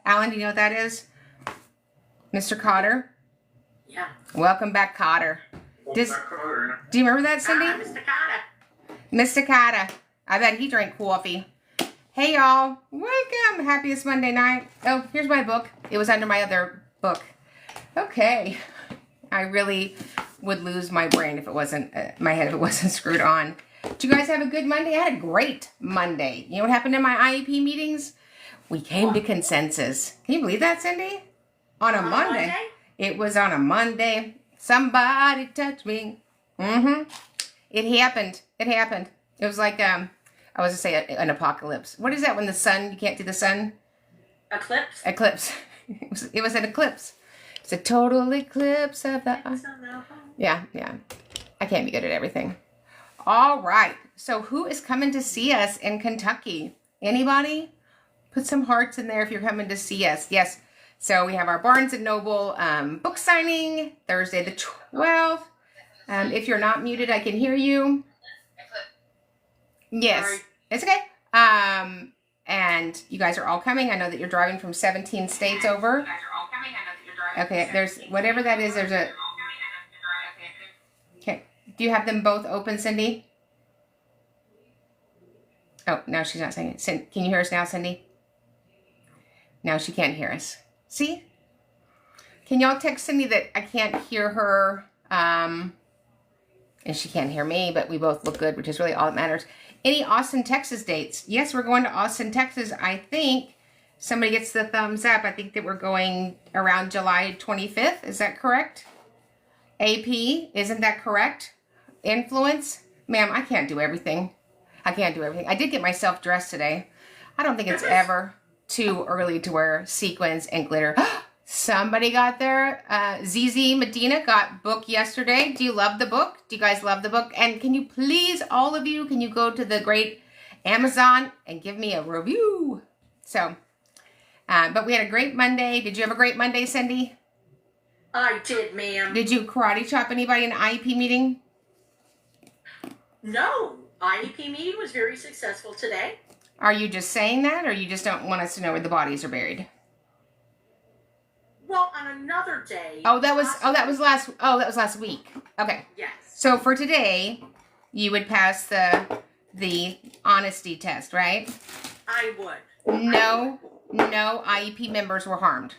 Alan, do you know what that is? Mr. Cotter? Yeah. Welcome back, Cotter. Do you remember that, Cindy? Mr. Cotter. Mr. Cotter. I bet he drank coffee. Hey, y'all. Welcome. Happiest Monday night. Oh, here's my book. It was under my other book. Okay. I really would lose my brain if it wasn't, my head if it wasn't screwed on. Did you guys have a good Monday? I had a great Monday. You know what happened in my IEP meetings? We came to consensus. Can you believe that, Cindy? On a Monday. It was on a Monday. Somebody touched me. It happened. It happened. It was like, I was to say an apocalypse. What is that when the sun, you can't do the sun? Eclipse? Eclipse. It was an eclipse. It's a total eclipse of the... Yeah. I can't be good at everything. All right. So who is coming to see us in Kentucky? Anybody? Put some hearts in there if you're coming to see us. Yes. So we have our Barnes & Noble book signing Thursday the 12th. If you're not muted, I can hear you. Yes. Sorry. It's okay. And you guys are all coming. I know that you're driving from 17 states over. Okay, there's whatever that is. There's a... Okay. Do you have them both open, Cindy? Oh, no, she's not saying it. Can you hear us now, Cindy? No, she can't hear us. See? Can y'all text Cindy that I can't hear her, and she can't hear me, but we both look good, which is really all that matters. Any Austin, Texas dates? Yes, we're going to Austin, Texas. I think somebody gets the thumbs up. I think that we're going around July 25th. Is that correct? AP, isn't that correct? Influence? Ma'am, I can't do everything. I can't do everything. I did get myself dressed today. I don't think it's ever too early to wear sequins and glitter. Somebody got their ZZ Medina got book yesterday. Do you love the book? Do you guys love the book? And can you please, all of you, can you go to the great Amazon and give me a review? So, but we had a great Monday. Did you have a great Monday, Cindy? I did, ma'am. Did you karate chop anybody in an IEP meeting? No. IEP meeting was very successful today. Are you just saying that, or you just don't want us to know where the bodies are buried? Well, on another day. That was last week. Okay. Yes. So for today, you would pass the honesty test, right? I would. No IEP members were harmed.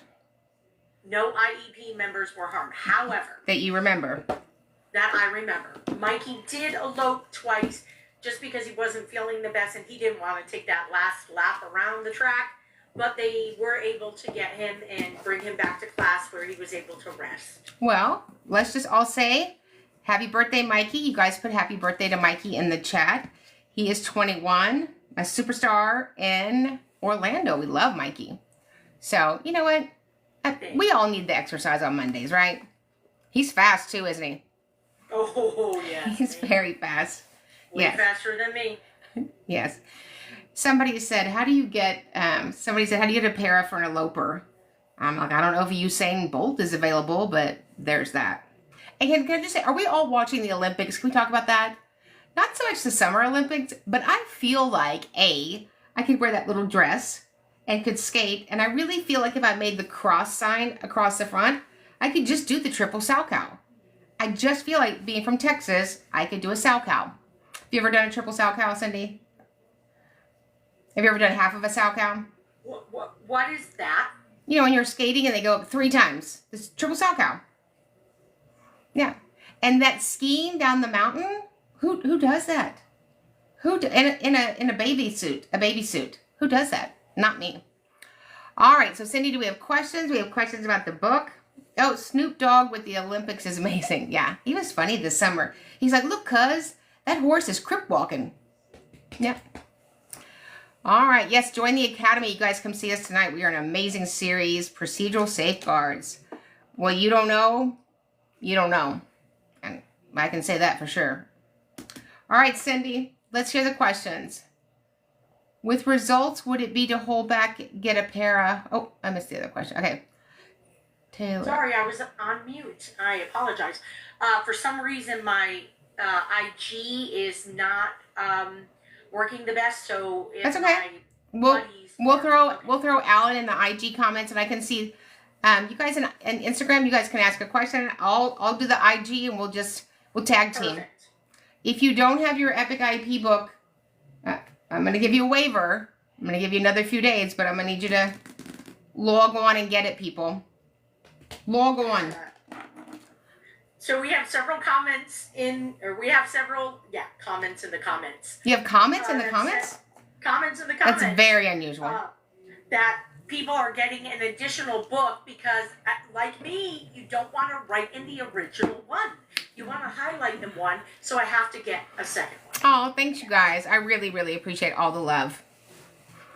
No IEP members were harmed. However, that you remember. That I remember. Mikey did elope twice just because he wasn't feeling the best and he didn't want to take that last lap around the track. But they were able to get him and bring him back to class where he was able to rest. Well, let's just all say happy birthday, Mikey. You guys put happy birthday to Mikey in the chat. He is 21, a superstar in Orlando. We love Mikey. So, you know what? We all need the exercise on Mondays, right? He's fast too, isn't he? Oh, yes. He's very fast. Way faster than me. Yes. Somebody said, how do you get a para for an eloper? I'm like, I don't know if Usain Bolt is available, but there's that. And can I just say, are we all watching the Olympics? Can we talk about that? Not so much the Summer Olympics, but I feel like, I could wear that little dress and could skate. And I really feel like if I made the cross sign across the front, I could just do the triple salchow. I just feel like, being from Texas, I could do a salchow. Have you ever done a triple salchow, Cindy? Have you ever done half of a salchow? What is that? You know, when you're skating and they go up 3 times. It's triple salchow. Yeah. And that skiing down the mountain, who does that? In a baby suit, Who does that? Not me. All right, so Cindy, do we have questions? We have questions about the book. Oh, Snoop Dogg with the Olympics is amazing. Yeah, he was funny this summer. He's like, look, cuz, that horse is crip walking. Yep. All right, yes, join the Academy. You guys come see us tonight. We are an amazing series, Procedural Safeguards. Well, you don't know. And I can say that for sure. All right, Cindy, let's hear the questions. With results, would it be to hold back, get a para? Oh, I missed the other question. Okay. Taylor. Sorry, I was on mute. I apologize. For some reason, my IG is not working the best, so if that's okay. my buddies We'll throw Alan in the IG comments, and I can see you guys in Instagram. You guys can ask a question. I'll do the IG, and we'll tag team. Perfect. If you don't have your Epic IEP book, I'm going to give you a waiver. I'm going to give you another few days, but I'm going to need you to log on and get it, people. Log on. So we have several comments comments in the comments. You have comments in the comments? Comments in the comments. That's very unusual. That people are getting an additional book because, like me, you don't want to write in the original one. You want to highlight them one, so I have to get a second one. Oh, thanks, you guys. I really, really appreciate all the love.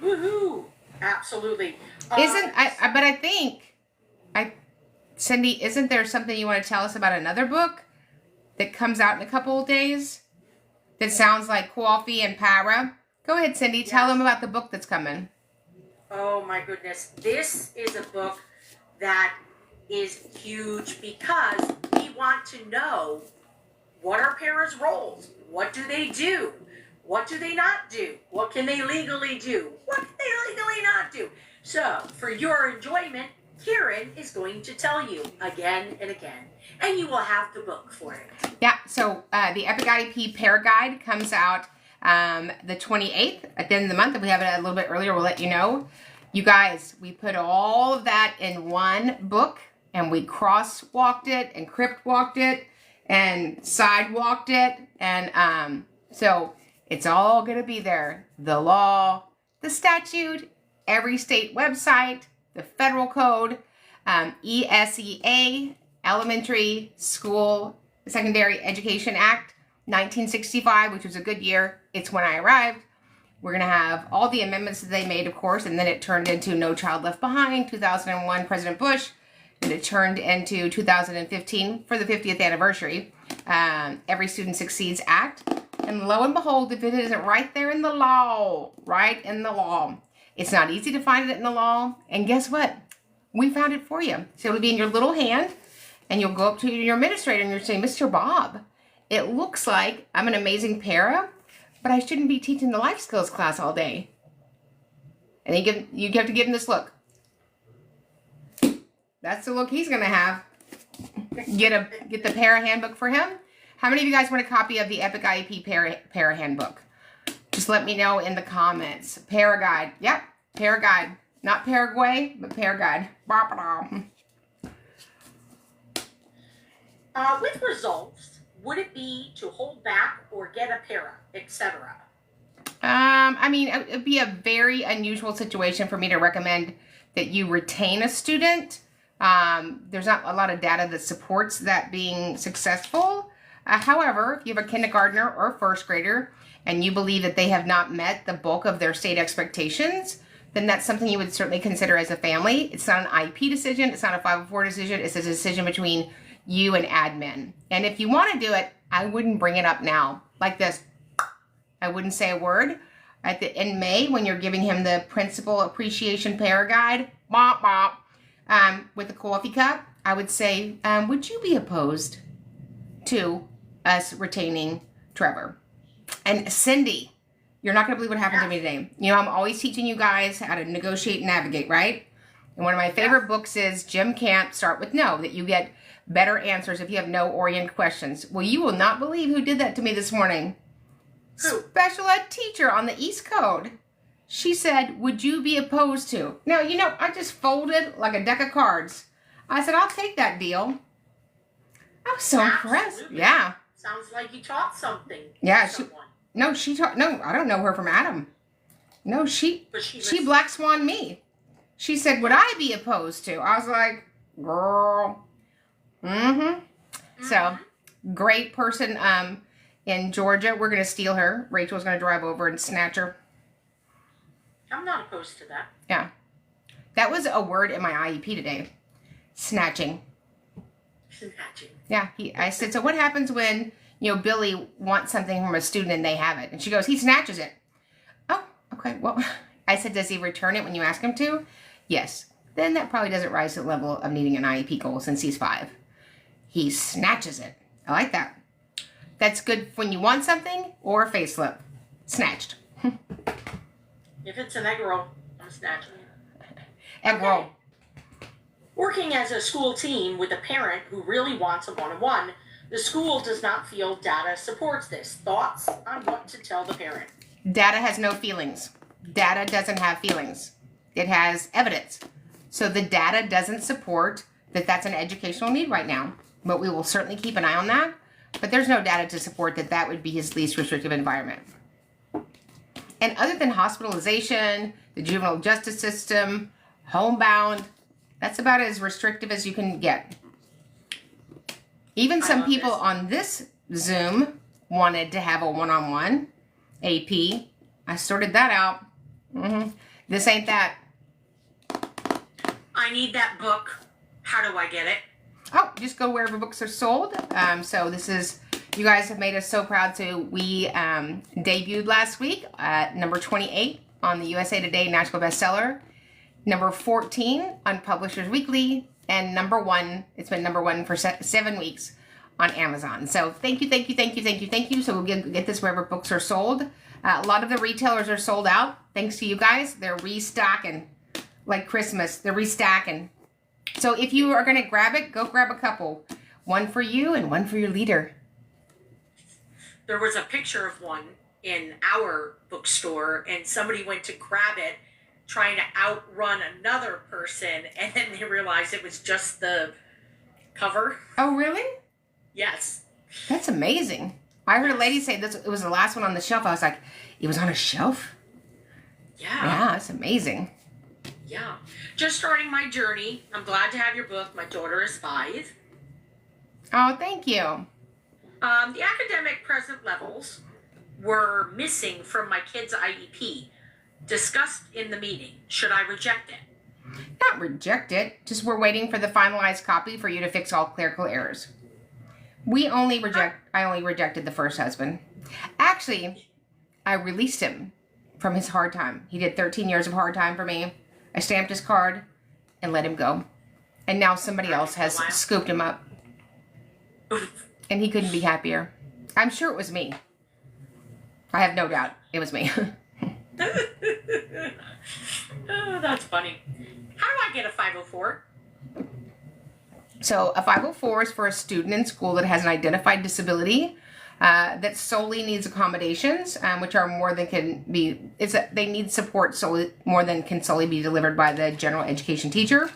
Woohoo! Absolutely. Cindy, isn't there something you want to tell us about another book that comes out in a couple of days that sounds like coffee and para? Go ahead, Cindy. Yes. Tell them about the book that's coming. Oh, my goodness. This is a book that is huge because we want to know what are parents' roles? What do they do? What do they not do? What can they legally do? What can they legally not do? So, for your enjoyment, Karen is going to tell you again and again, and you will have the book for it. Yeah, so the Epic IEP Pair Guide comes out the 28th at the end of the month. If we have it a little bit earlier, we'll let you know. You guys, we put all of that in one book, and we crosswalked it, and crypt-walked it, and sidewalked it, and so it's all going to be there. The law, the statute, every state website, the federal code, ESEA, Elementary School Secondary Education Act, 1965, which was a good year. It's when I arrived. We're going to have all the amendments that they made, of course, and then it turned into No Child Left Behind, 2001, President Bush, and it turned into 2015 for the 50th anniversary, Every Student Succeeds Act. And lo and behold, if it isn't right there in the law, it's not easy to find it in the law. And guess what? We found it for you. So it'll be in your little hand, and you'll go up to your administrator and you'll say, Mr. Bob, it looks like I'm an amazing para, but I shouldn't be teaching the life skills class all day. And you have to give him this look. That's the look he's going to have. Get the para handbook for him. How many of you guys want a copy of the Epic IEP para handbook? Just let me know in the comments. Para guide. Yep, para guide. Not Paraguay, but para guide. With results, would it be to hold back or get a para, etc.? I mean, it would be a very unusual situation for me to recommend that you retain a student. There's not a lot of data that supports that being successful. However, if you have a kindergartner or a first grader and you believe that they have not met the bulk of their state expectations, then that's something you would certainly consider as a family. It's not an IEP decision. It's not a 504 decision. It's a decision between you and admin. And if you want to do it, I wouldn't bring it up now like this. I wouldn't say a word. In May, when you're giving him the principal appreciation para guide, with a coffee cup, I would say, would you be opposed to us retaining Trevor? And Cindy, you're not going to believe what happened to me today. You know, I'm always teaching you guys how to negotiate and navigate, right? And one of my favorite books is Jim Camp, Start With No, that you get better answers if you have no-oriented questions. Well, you will not believe who did that to me this morning. Who? Special ed teacher on the East Code. She said, would you be opposed to? Now, you know, I just folded like a deck of cards. I said, I'll take that deal. I was so impressed. Yeah. Sounds like you taught something. Yeah, she taught, no, I don't know her from Adam. No, she black swan me. She said, would I be opposed to? I was like, girl. So, great person in Georgia. We're going to steal her. Rachel's going to drive over and snatch her. I'm not opposed to that. Yeah. That was a word in my IEP today. Snatching. Snatching. Yeah. I said, so what happens when, Billy wants something from a student and they have it? And she goes, he snatches it. Oh, okay. Well, I said, does he return it when you ask him to? Yes. Then that probably doesn't rise to the level of needing an IEP goal since he's 5. He snatches it. I like that. That's good when you want something or a facelift. Snatched. If it's an egg roll, I'm snatching it. Egg roll. Working as a school team with a parent who really wants a one-on-one, the school does not feel data supports this. Thoughts on what to tell the parent? Data has no feelings. Data doesn't have feelings. It has evidence. So the data doesn't support that that's an educational need right now. But we will certainly keep an eye on that. But there's no data to support that that would be his least restrictive environment. And other than hospitalization, the juvenile justice system, homebound, that's about as restrictive as you can get. Even some people on this Zoom wanted to have a one-on-one AP. I sorted that out. This ain't that. I need that book. How do I get it? Oh, just go wherever books are sold. So this is, you guys have made us so proud. So we debuted last week at number 28 on the USA Today National Bestseller, number 14 on Publishers Weekly, and number 1, it's been number 1 for 7 weeks on Amazon. So thank you, thank you, thank you, thank you, thank you. So we'll get this wherever books are sold. A lot of the retailers are sold out. Thanks to you guys. They're restocking like Christmas. They're restocking. So if you are going to grab it, go grab a couple. One for you and one for your leader. There was a picture of one in our bookstore, and somebody went to grab it, trying to outrun another person, and then they realized it was just the cover. Oh, really? Yes. That's amazing. I heard a lady say this. It was the last one on the shelf. I was like, it was on a shelf? Yeah. Yeah, that's amazing. Yeah. Just starting my journey. I'm glad to have your book. My daughter is 5. Oh, thank you. The academic present levels were missing from my kid's IEP. Discussed in the meeting. Should I reject it? Not reject it. Just we're waiting for the finalized copy for you to fix all clerical errors. I only rejected the first husband. Actually, I released him from his hard time. He did 13 years of hard time for me. I stamped his card and let him go. And now somebody else has scooped him up. And he couldn't be happier. I'm sure it was me. I have no doubt it was me. Oh, that's funny. How do I get a 504? So a 504 is for a student in school that has an identified disability that solely needs accommodations, which are more than can be. They need support solely more than can solely be delivered by the general education teacher.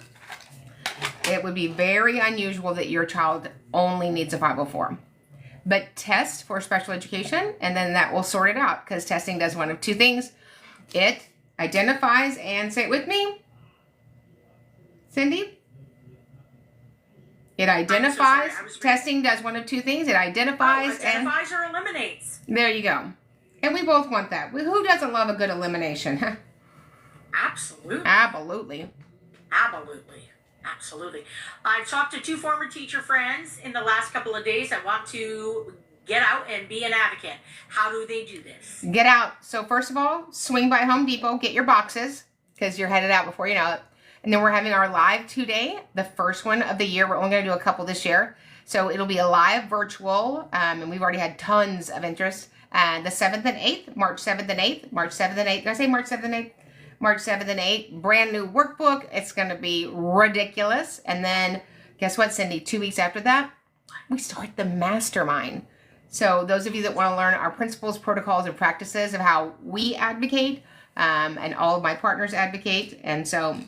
It would be very unusual that your child only needs a 504. But test for special education, and then that will sort it out, because testing does one of two things. It identifies, and say it with me, Cindy. It identifies. Testing does one of two things. It identifies, identifies or eliminates. There you go. And we both want that. Who doesn't love a good elimination? Absolutely. Absolutely. Absolutely. Absolutely. I've talked to 2 former teacher friends in the last couple of days. I want to get out and be an advocate. How do they do this? Get out. So first of all, swing by Home Depot, get your boxes, because you're headed out before you know it. And then we're having our live 2-day, the first one of the year. We're only going to do a couple this year. So it'll be a live virtual, and we've already had tons of interest. The 7th and 8th, March 7th and 8th, March 7th and 8th. Did I say March 7th and 8th? March 7th and 8th. Brand new workbook. It's going to be ridiculous. And then, guess what, Cindy? 2 weeks after that, we start the mastermind. So those of you that want to learn our principles, protocols, and practices of how we advocate, and all of my partners advocate. And so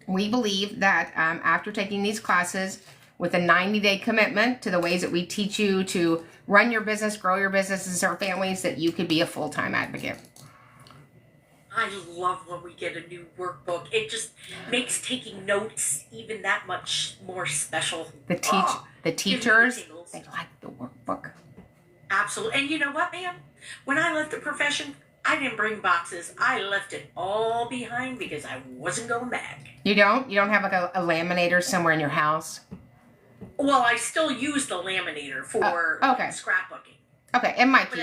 we believe that after taking these classes with a 90-day commitment to the ways that we teach you to run your business, grow your business, and serve families, that you could be a full-time advocate. I love when we get a new workbook. It just makes taking notes even that much more special. The teachers, they like the workbook. Absolutely. And you know what, man? When I left the profession, I didn't bring boxes. I left it all behind because I wasn't going back. You don't? You don't have like a laminator somewhere in your house? Well, I still use the laminator for scrapbooking. Okay, and Mikey.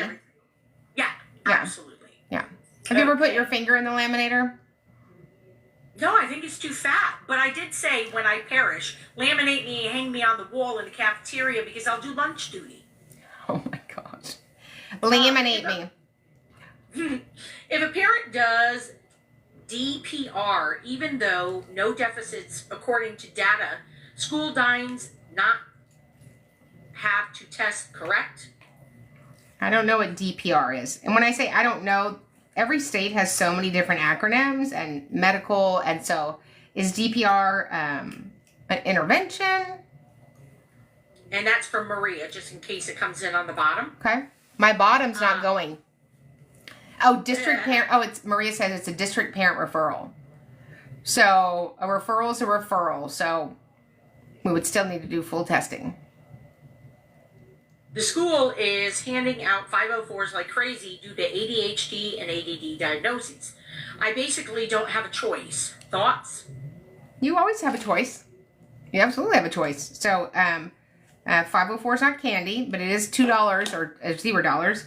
Yeah, absolutely. Yeah. Have you ever put your finger in the laminator? No, I think it's too fat. But I did say, when I perish, laminate me and hang me on the wall in the cafeteria because I'll do lunch duty. Oh my gosh. Laminate me. If a parent does DPR, even though no deficits according to data, school dines not have to test, correct? I don't know what DPR is. And when I say I don't know, every state has so many different acronyms and medical. And so is DPR an intervention? And that's from Maria, just in case it comes in on the bottom. Okay. My bottom's not going. Oh, district parent. Oh, it's Maria says it's a district parent referral. So a referral is a referral. So we would still need to do full testing. The school is handing out 504s like crazy due to ADHD and ADD diagnoses. I basically don't have a choice. Thoughts? You always have a choice. You absolutely have a choice. So 504 is not candy, but it is $2 or $0.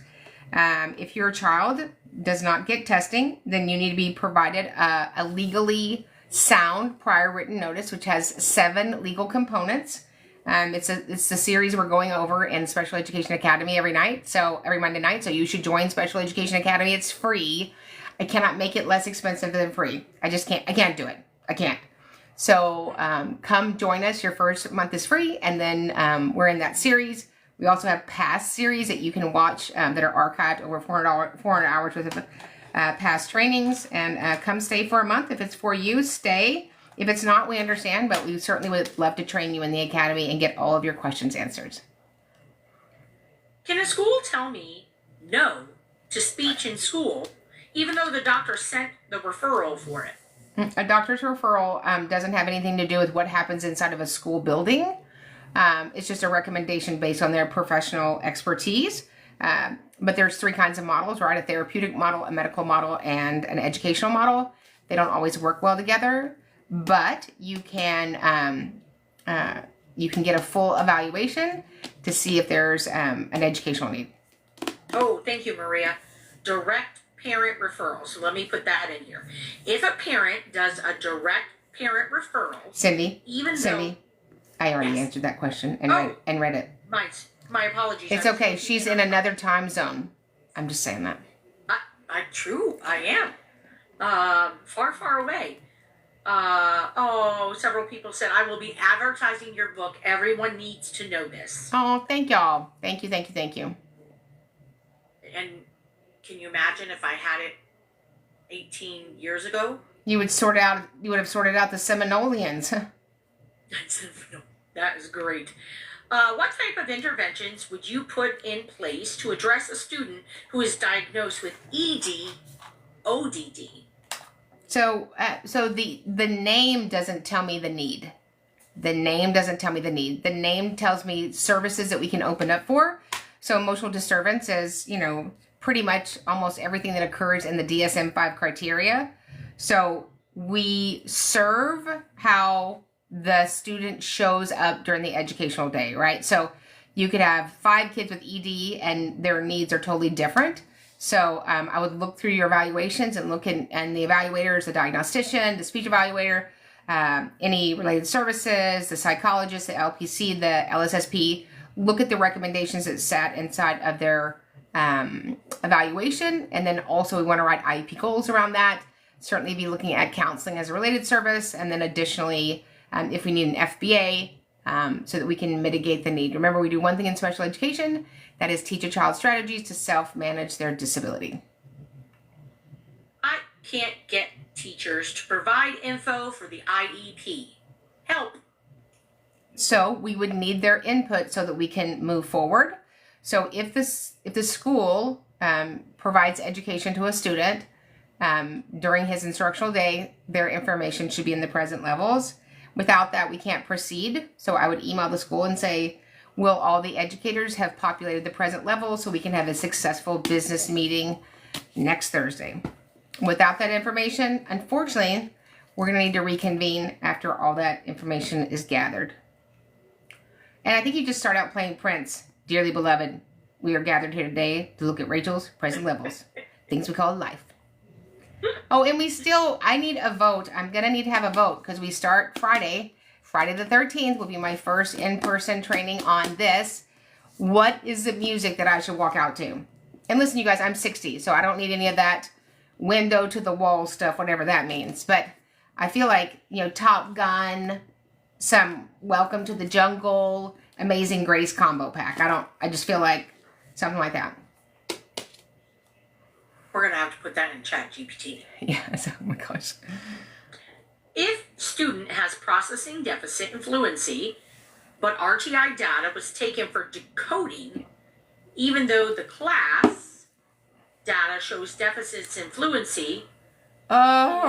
If your child does not get testing, then you need to be provided a legally sound prior written notice, which has 7 legal components. It's the series we're going over in Special Education Academy every Monday night. So you should join Special Education Academy. It's free. I cannot make it less expensive than free. I can't do it. I can't. So come join us. Your first month is free, and then we're in that series. We also have past series that you can watch that are archived, over 400 hours worth of past trainings. And come stay for a month. If it's for you, stay. If it's not, we understand, but we certainly would love to train you in the academy and get all of your questions answered. Can a school tell me no to speech in school, even though the doctor sent the referral for it? A doctor's referral doesn't have anything to do with what happens inside of a school building. It's just a recommendation based on their professional expertise. But there's 3 kinds of models, right? A therapeutic model, a medical model, and an educational model. They don't always work well together, but you can get a full evaluation to see if there's an educational need. Oh, thank you, Maria. Direct parent referral. So let me put that in here. If a parent does a direct parent referral, Cindy, though I already answered that question and read it. My apologies. It's okay. She's in another time zone. I'm just saying that. True. I am. Far away. Several people said, I will be advertising your book. Everyone needs to know this. Oh, thank y'all. Thank you. And can you imagine if I had it 18 years ago? You would have sorted out the Seminoleans. That is great. What type of interventions would you put in place to address a student who is diagnosed with ODD? So the name doesn't tell me the need. The name doesn't tell me the need. The name tells me services that we can open up for. So emotional disturbance is, pretty much almost everything that occurs in the DSM-5 criteria. So we serve how the student shows up during the educational day, right? So you could have 5 kids with ED and their needs are totally different. So I would look through your evaluations and look and the evaluators, the diagnostician, the speech evaluator, any related services, the psychologist, the LPC, the LSSP, look at the recommendations that sat inside of their evaluation. And then also we want to write IEP goals around that. Certainly be looking at counseling as a related service. And then additionally, if we need an FBA, so that we can mitigate the need. Remember, we do one thing in special education, that is teach a child strategies to self-manage their disability. I can't get teachers to provide info for the IEP. Help. So we would need their input so that we can move forward. So if the school provides education to a student during his instructional day, their information should be in the present levels. Without that, we can't proceed. So I would email the school and say, will all the educators have populated the present level so we can have a successful business meeting next Thursday? Without that information, unfortunately, we're going to need to reconvene after all that information is gathered. And I think you just start out playing Prince. Dearly beloved, we are gathered here today to look at Rachel's present levels. Things we call life. Oh, and I need a vote. I'm going to need to have a vote because we start Friday. Friday the 13th will be my first in-person training on this. What is the music that I should walk out to? And listen, you guys, I'm 60, so I don't need any of that window to the wall stuff, whatever that means. But I feel like, Top Gun, some Welcome to the Jungle, Amazing Grace combo pack. I just feel like something like that. We're going to have to put that in ChatGPT. Yeah, oh my gosh. If student has processing deficit and fluency, but RTI data was taken for decoding, even though the class data shows deficits in fluency. I'm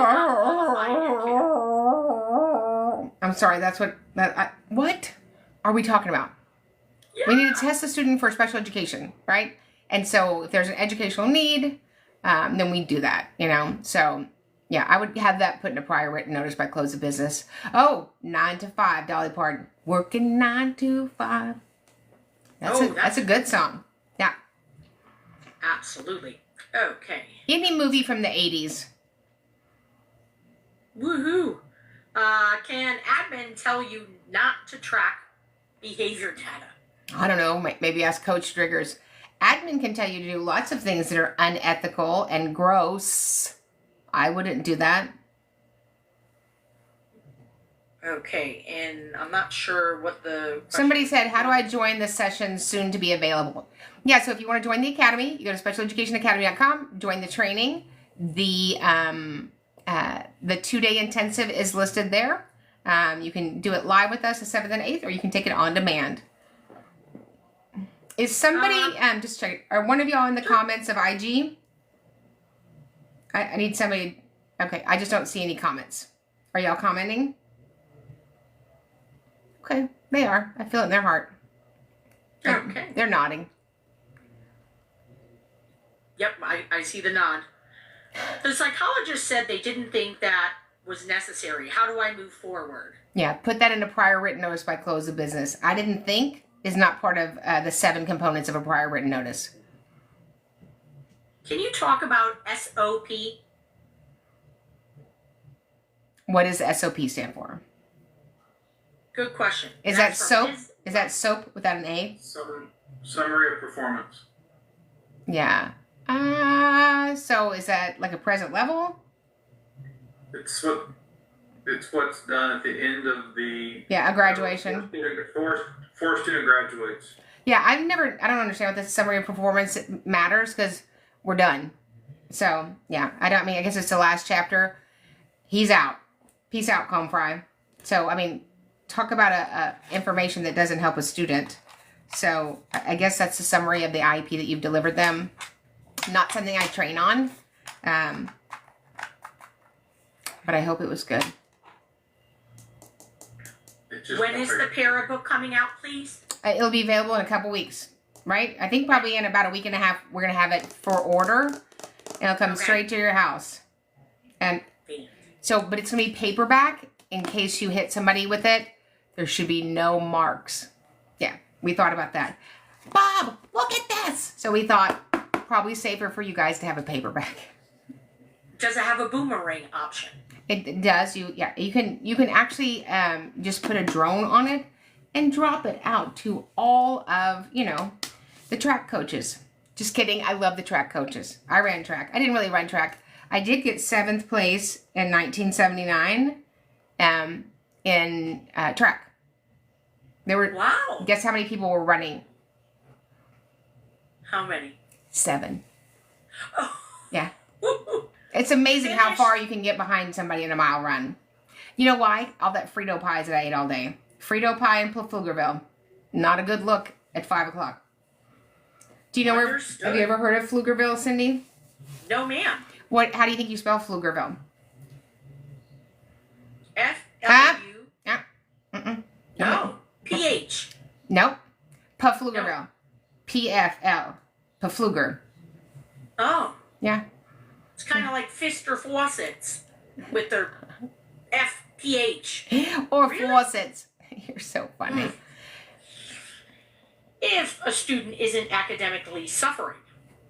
sorry, what are we talking about? Yeah. We need to test the student for special education, right? And so if there's an educational need, then we do that, So, yeah, I would have that put in a prior written notice by close of business. Oh, 9 to 5, Dolly Parton. Working 9 to 5. That's a good song. Yeah. Absolutely. Okay. Any movie from the 80s. Woohoo. Can admin tell you not to track behavior data? I don't know. Maybe ask Coach Driggers. Admin can tell you to do lots of things that are unethical and gross. I wouldn't do that. Okay, and I'm not sure what the... Somebody said, how do I join the session soon to be available? Yeah, so if you want to join the academy, you go to specialeducationacademy.com, join the training. The 2-day intensive is listed there. You can do it live with us the 7th and 8th, or you can take it on demand. Is somebody, just check, are one of y'all in the comments of IG? I need somebody, okay, I just don't see any comments. Are y'all commenting? Okay, they are. I feel it in their heart. Okay. They're nodding. Yep, I see the nod. The psychologist said they didn't think that was necessary. How do I move forward? Yeah, put that in a prior written notice by close of business. I didn't think is not part of the 7 components of a prior written notice. Can you talk about SOP? What does SOP stand for? Good question. Is that soap? Is that soap without an A? Summary of performance. Yeah. So is that like a present level? It's what's done at the end of the... Yeah, a graduation. Before student graduates. Yeah, I don't understand what this summary of performance matters because we're done. So, yeah, I guess it's the last chapter. He's out. Peace out, Comb Fry. So, talk about a information that doesn't help a student. So, I guess that's the summary of the IEP that you've delivered them. Not something I train on. But I hope it was good. When is the para book coming out, please? It'll be available in a couple weeks, right? I think probably in about a week and a half, we're going to have it for order. It'll come straight to your house. And so, but it's going to be paperback in case you hit somebody with it. There should be no marks. Yeah, we thought about that. Bob, look at this. So we thought probably safer for you guys to have a paperback. Does it have a boomerang option? It does. You can actually just put a drone on it and drop it out to all of, the track coaches. Just kidding. I love the track coaches. I ran track. I didn't really run track. I did get 7th place in 1979 in track. There were, wow. Guess how many people were running? How many? 7. Oh. Yeah. It's amazing how far you can get behind somebody in a mile run. You know why? All that Frito pies that I ate all day. Frito pie in Pflugerville. Not a good look at 5 o'clock. Do you know where? Have you ever heard of Pflugerville, Cindy? No, ma'am. How do you think you spell Pflugerville? F-L-U. Yeah. No. P-H. Nope. Pflugerville. No. P-F-L. Pfluger. Oh. Yeah. It's kind of like Pfister faucets with their F-P-H. Or really? Faucets. You're so funny. If a student isn't academically suffering,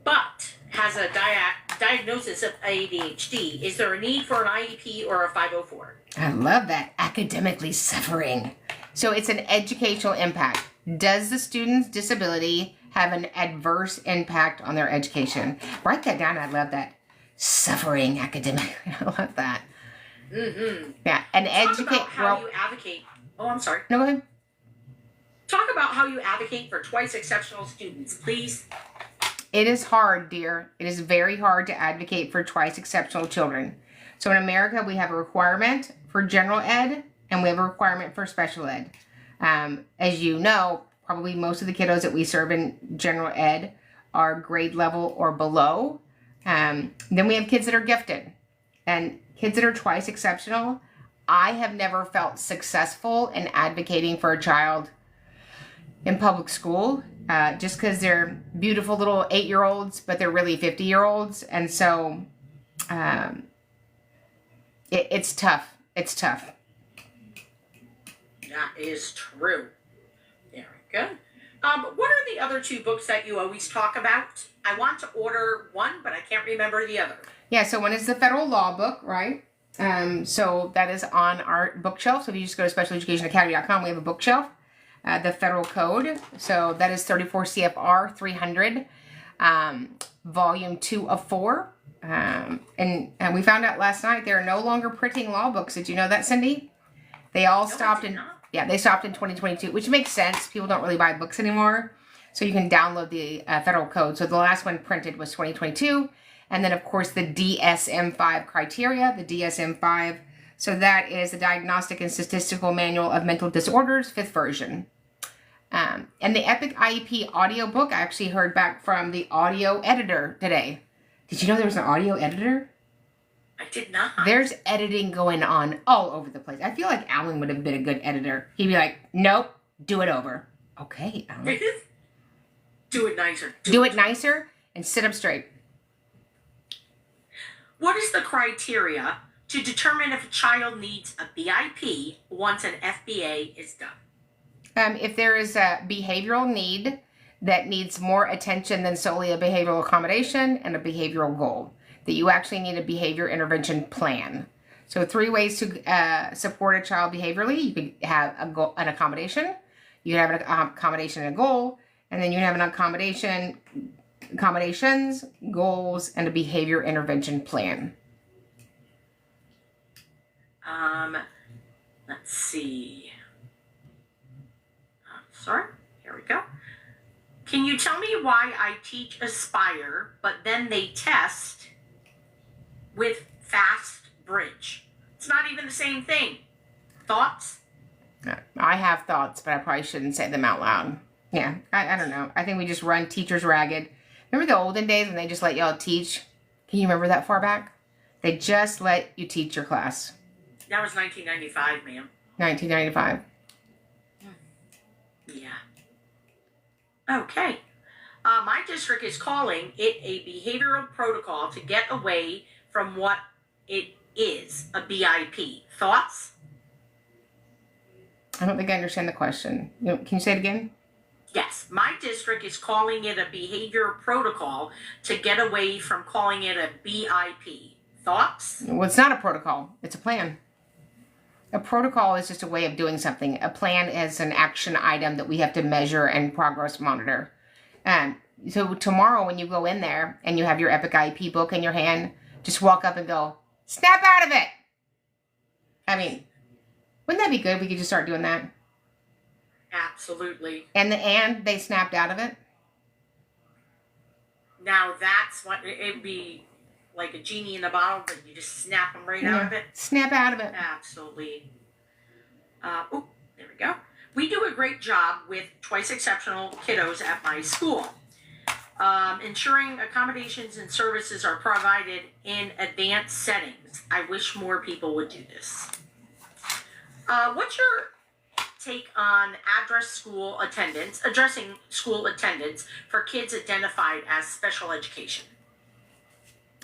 but has a diagnosis of ADHD, is there a need for an IEP or a 504? I love that. Academically suffering. So it's an educational impact. Does the student's disability have an adverse impact on their education? Write that down. I love that. suffering academically. I love that. Mm-hmm. Yeah, and Talk about how you advocate. Oh, I'm sorry. No, go ahead. Talk about how you advocate for twice exceptional students, please. It is hard, dear. It is very hard to advocate for twice exceptional children. So in America, we have a requirement for general ed, and we have a requirement for special ed. As you know, probably most of the kiddos that we serve in general ed are grade level or below. Then we have kids that are gifted. And kids that are twice exceptional, I have never felt successful in advocating for a child in public school, just because they're beautiful little 8-year-olds, but they're really 50-year-olds. And so it's tough. It's tough. That is true. Very good. What are the other 2 books that you always talk about? I want to order one, but I can't remember the other. Yeah, so one is the federal law book, right? So that is on our bookshelf. So if you just go to specialeducationacademy.com, we have a bookshelf. The federal code. So that is 34 CFR 300, volume 2 of 4. And we found out last night they're no longer printing law books. Did you know that, Cindy? They all stopped in 2022, which makes sense. People don't really buy books anymore. So you can download the federal code. So the last one printed was 2022. And then, of course, the DSM-5 criteria, the DSM-5. So that is the Diagnostic and Statistical Manual of Mental Disorders, 5th version. And the Epic IEP audiobook, I actually heard back from the audio editor today. Did you know there was an audio editor? I did not. There's editing going on all over the place. I feel like Alan would have been a good editor. He'd be like, nope, do it over. Okay, Alan. Do it nicer. Do it nicer and sit up straight. What is the criteria to determine if a child needs a BIP once an FBA is done? If there is a behavioral need that needs more attention than solely a behavioral accommodation and a behavioral goal, that you actually need a behavior intervention plan. So 3 ways to support a child behaviorally. You could have an accommodation, you could have an accommodation and a goal, and then you have an accommodations, goals, and a behavior intervention plan. Let's see. Sorry, here we go. Can you tell me why I teach Aspire, but then they test with Fast Bridge? It's not even the same thing. Thoughts? I have thoughts, but I probably shouldn't say them out loud. Yeah, I don't know. I think we just run teachers ragged. Remember the olden days when they just let y'all teach? Can you remember that far back? They just let you teach your class. That was 1995, ma'am. 1995. Yeah. Okay. My district is calling it a behavioral protocol to get away from what it is, a BIP. Thoughts? I don't think I understand the question. Can you say it again? Yes. My district is calling it a behavior protocol to get away from calling it a BIP. Thoughts? Well, it's not a protocol. It's a plan. A protocol is just a way of doing something. A plan is an action item that we have to measure and progress monitor. So tomorrow when you go in there and you have your Epic IEP book in your hand, just walk up and go, snap out of it. I mean, wouldn't that be good if we could just start doing that? Absolutely. And they snapped out of it? Now that's what it'd be, like a genie in a bottle, but you just snap them right out of it. Snap out of it. Absolutely. There we go. We do a great job with twice exceptional kiddos at my school. Ensuring accommodations and services are provided in advanced settings. I wish more people would do this. What's your take on addressing school attendance for kids identified as special education?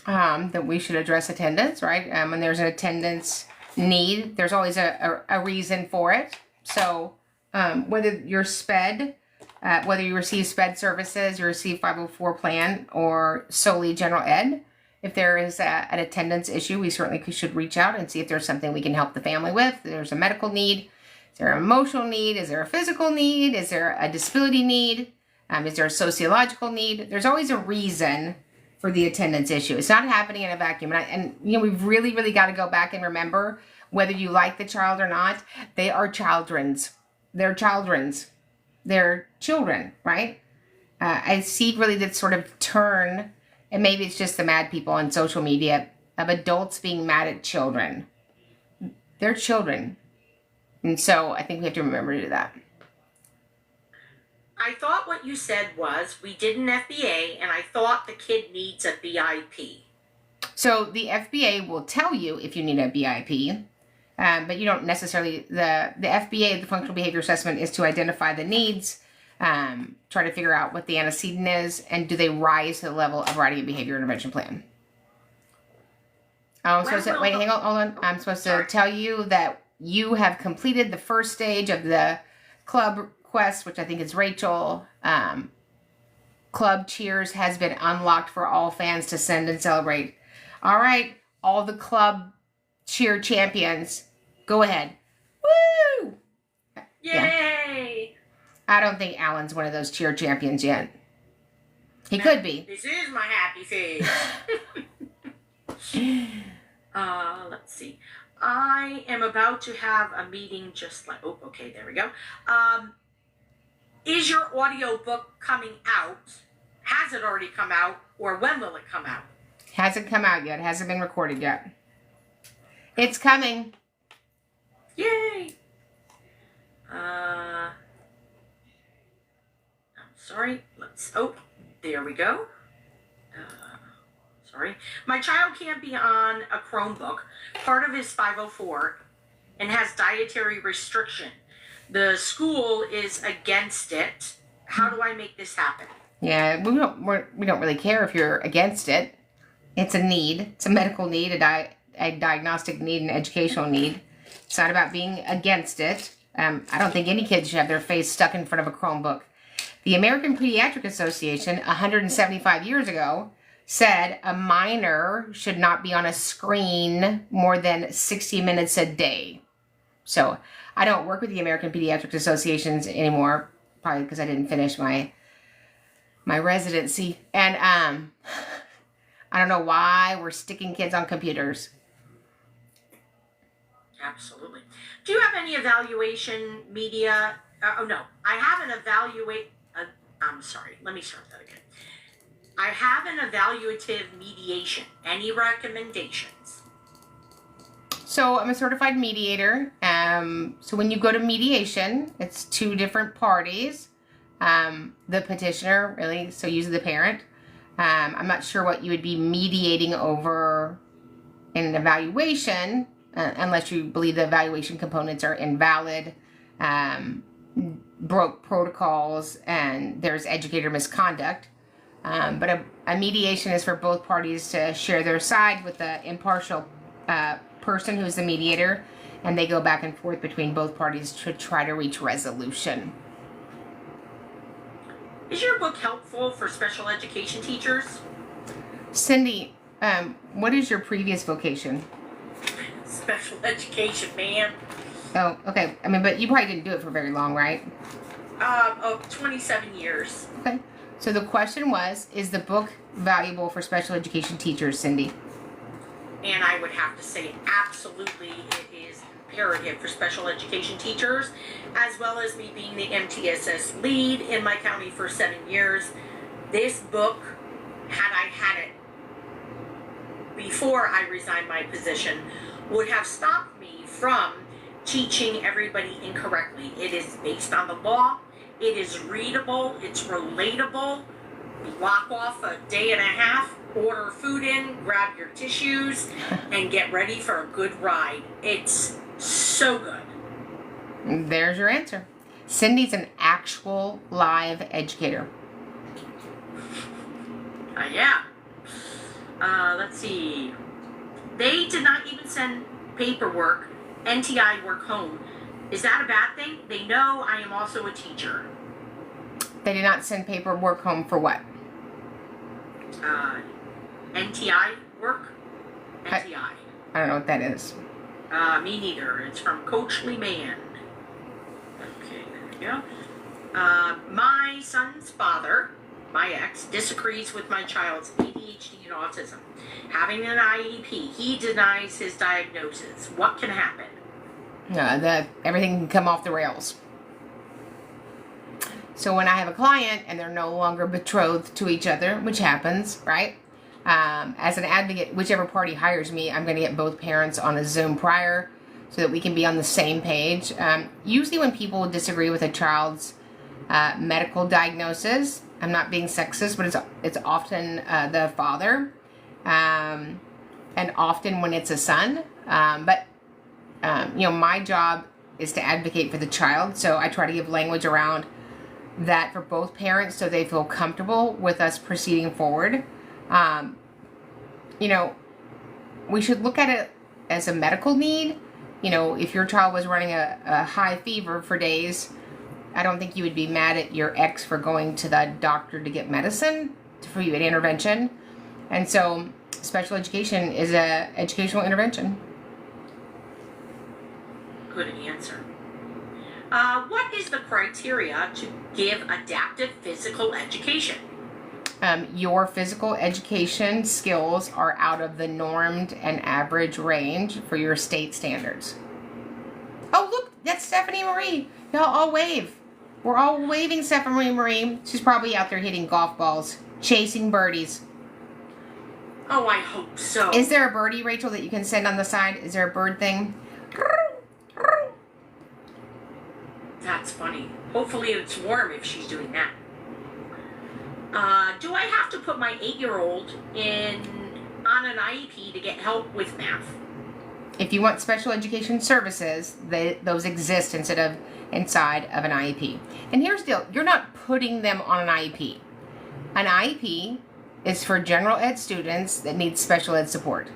That we should address attendance, right? When there's an attendance need, there's always a reason for it. So whether you're SPED, whether you receive SPED services, you receive 504 plan, or solely general ed, if there is an attendance issue, we certainly should reach out and see if there's something we can help the family with. If there's a medical need, is there an emotional need, is there a physical need, is there a disability need, is there a sociological need? There's always a reason for the attendance issue. It's not happening in a vacuum. And we've really, really got to go back and remember, whether you like the child or not, they are children's. They're children's. They're children, right? I see really that sort of turn, and maybe it's just the mad people on social media, of adults being mad at children. They're children. And so I think we have to remember to do that. I thought what you said was we did an FBA, and I thought the kid needs a BIP. So the FBA will tell you if you need a BIP, but you don't necessarily. The FBA, the Functional Behavior Assessment, is to identify the needs, try to figure out what the antecedent is, and do they rise to the level of writing a behavior intervention plan. I'm supposed to, wait, hang on, hold on. I'm supposed to tell you that you have completed the first stage of the club quest, which I think is Rachel. Club cheers has been unlocked for all fans to send and celebrate. All right, all the club cheer champions, go ahead. Woo! Yay! Yeah. I don't think Alan's one of those cheer champions yet. He could be. This is my happy face. Let's see. I am about to have a meeting just like, oh, okay, there we go. Is your audio book coming out? Has it already come out? Or when will it come out? Hasn't come out yet. Hasn't been recorded yet. It's coming. Yay! I'm sorry. Oh, there we go. Sorry. My child can't be on a Chromebook. Part of his 504 and has dietary restriction. The school is against it. How do I make this happen? Yeah, we don't really care if you're against it. It's a need. It's a medical need, a diagnostic need, an educational need. It's not about being against it. I don't think any kid should have their face stuck in front of a Chromebook. The American Pediatric Association, 175 years ago, said a minor should not be on a screen more than 60 minutes a day. So I don't work with the American Pediatric Associations anymore, probably because I didn't finish my residency. And I don't know why we're sticking kids on computers. Absolutely. Do you have any evaluation media? No, I have an I'm sorry, let me start that again. I have an evaluative mediation. Any recommendations? So I'm a certified mediator. So when you go to mediation, it's two different parties. The petitioner, really, so usually the parent. I'm not sure what you would be mediating over in an evaluation, unless you believe the evaluation components are invalid, broke protocols, and there's educator misconduct. But a mediation is for both parties to share their side with the impartial person who's the mediator, and they go back and forth between both parties to try to reach resolution. Is your book helpful for special education teachers? Cindy, what is your previous vocation? Special education, ma'am. Oh, okay. I mean, but you probably didn't do it for very long, right? 27 years. Okay. So the question was, is the book valuable for special education teachers, Cindy? And I would have to say absolutely it is imperative for special education teachers, as well as me being the MTSS lead in my county for 7 years. This book, had I had it before I resigned my position, would have stopped me from teaching everybody incorrectly. It is based on the law. It is readable. It's relatable. Block off a day and a half, order food in, grab your tissues, and get ready for a good ride. It's so good. There's your answer. Cindy's an actual live educator. Yeah. Let's see. They did not even send paperwork, NTI work home. Is that a bad thing? They know I am also a teacher. They did not send paperwork home for what? NTI work? NTI. I don't know what that is. Me neither. It's from Coach Lee Mann. Okay, there we go. My son's father my ex, disagrees with my child's ADHD and autism. Having an IEP, he denies his diagnosis. What can happen? Everything can come off the rails. So when I have a client and they're no longer betrothed to each other, which happens, right? As an advocate, whichever party hires me, I'm going to get both parents on a Zoom prior so that we can be on the same page. Usually when people disagree with a child's medical diagnosis, I'm not being sexist, but it's often the father, and often when it's a son. But my job is to advocate for the child, so I try to give language around that for both parents so they feel comfortable with us proceeding forward. We should look at it as a medical need. If your child was running a high fever for days, I don't think you would be mad at your ex for going to the doctor to get medicine, for you an intervention. And so special education is a educational intervention. Good answer. What is the criteria to give adaptive physical education? Your physical education skills are out of the normed and average range for your state standards. Oh, look, that's Stephanie Marie. Y'all all wave. We're all waving Stephanie Marie. She's probably out there hitting golf balls, chasing birdies. Oh, I hope so. Is there a birdie, Rachel, that you can send on the side? Is there a bird thing? That's funny. Hopefully it's warm if she's doing that. Do I have to put my 8-year-old on an IEP to get help with math? If you want special education services, those exist inside of an IEP. And here's the deal. You're not putting them on an IEP. An IEP is for general ed students that need special ed support.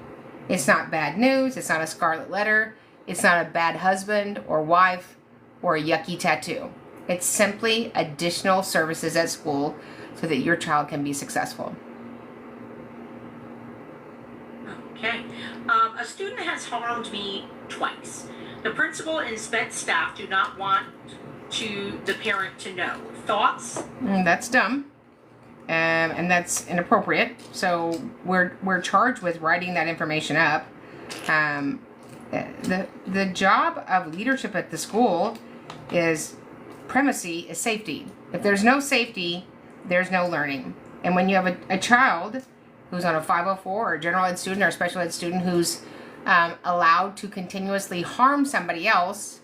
It's not bad news. It's not a scarlet letter. It's not a bad husband or wife or a yucky tattoo. It's simply additional services at school so that your child can be successful. Okay. A student has harmed me twice. The principal and sped staff do not want the parent to know. Thoughts? That's dumb. And that's inappropriate. So we're charged with writing that information up. The job of leadership at the school is safety. If there's no safety, there's no learning. And when you have a child who's on a 504 or a general ed student or a special ed student who's allowed to continuously harm somebody else,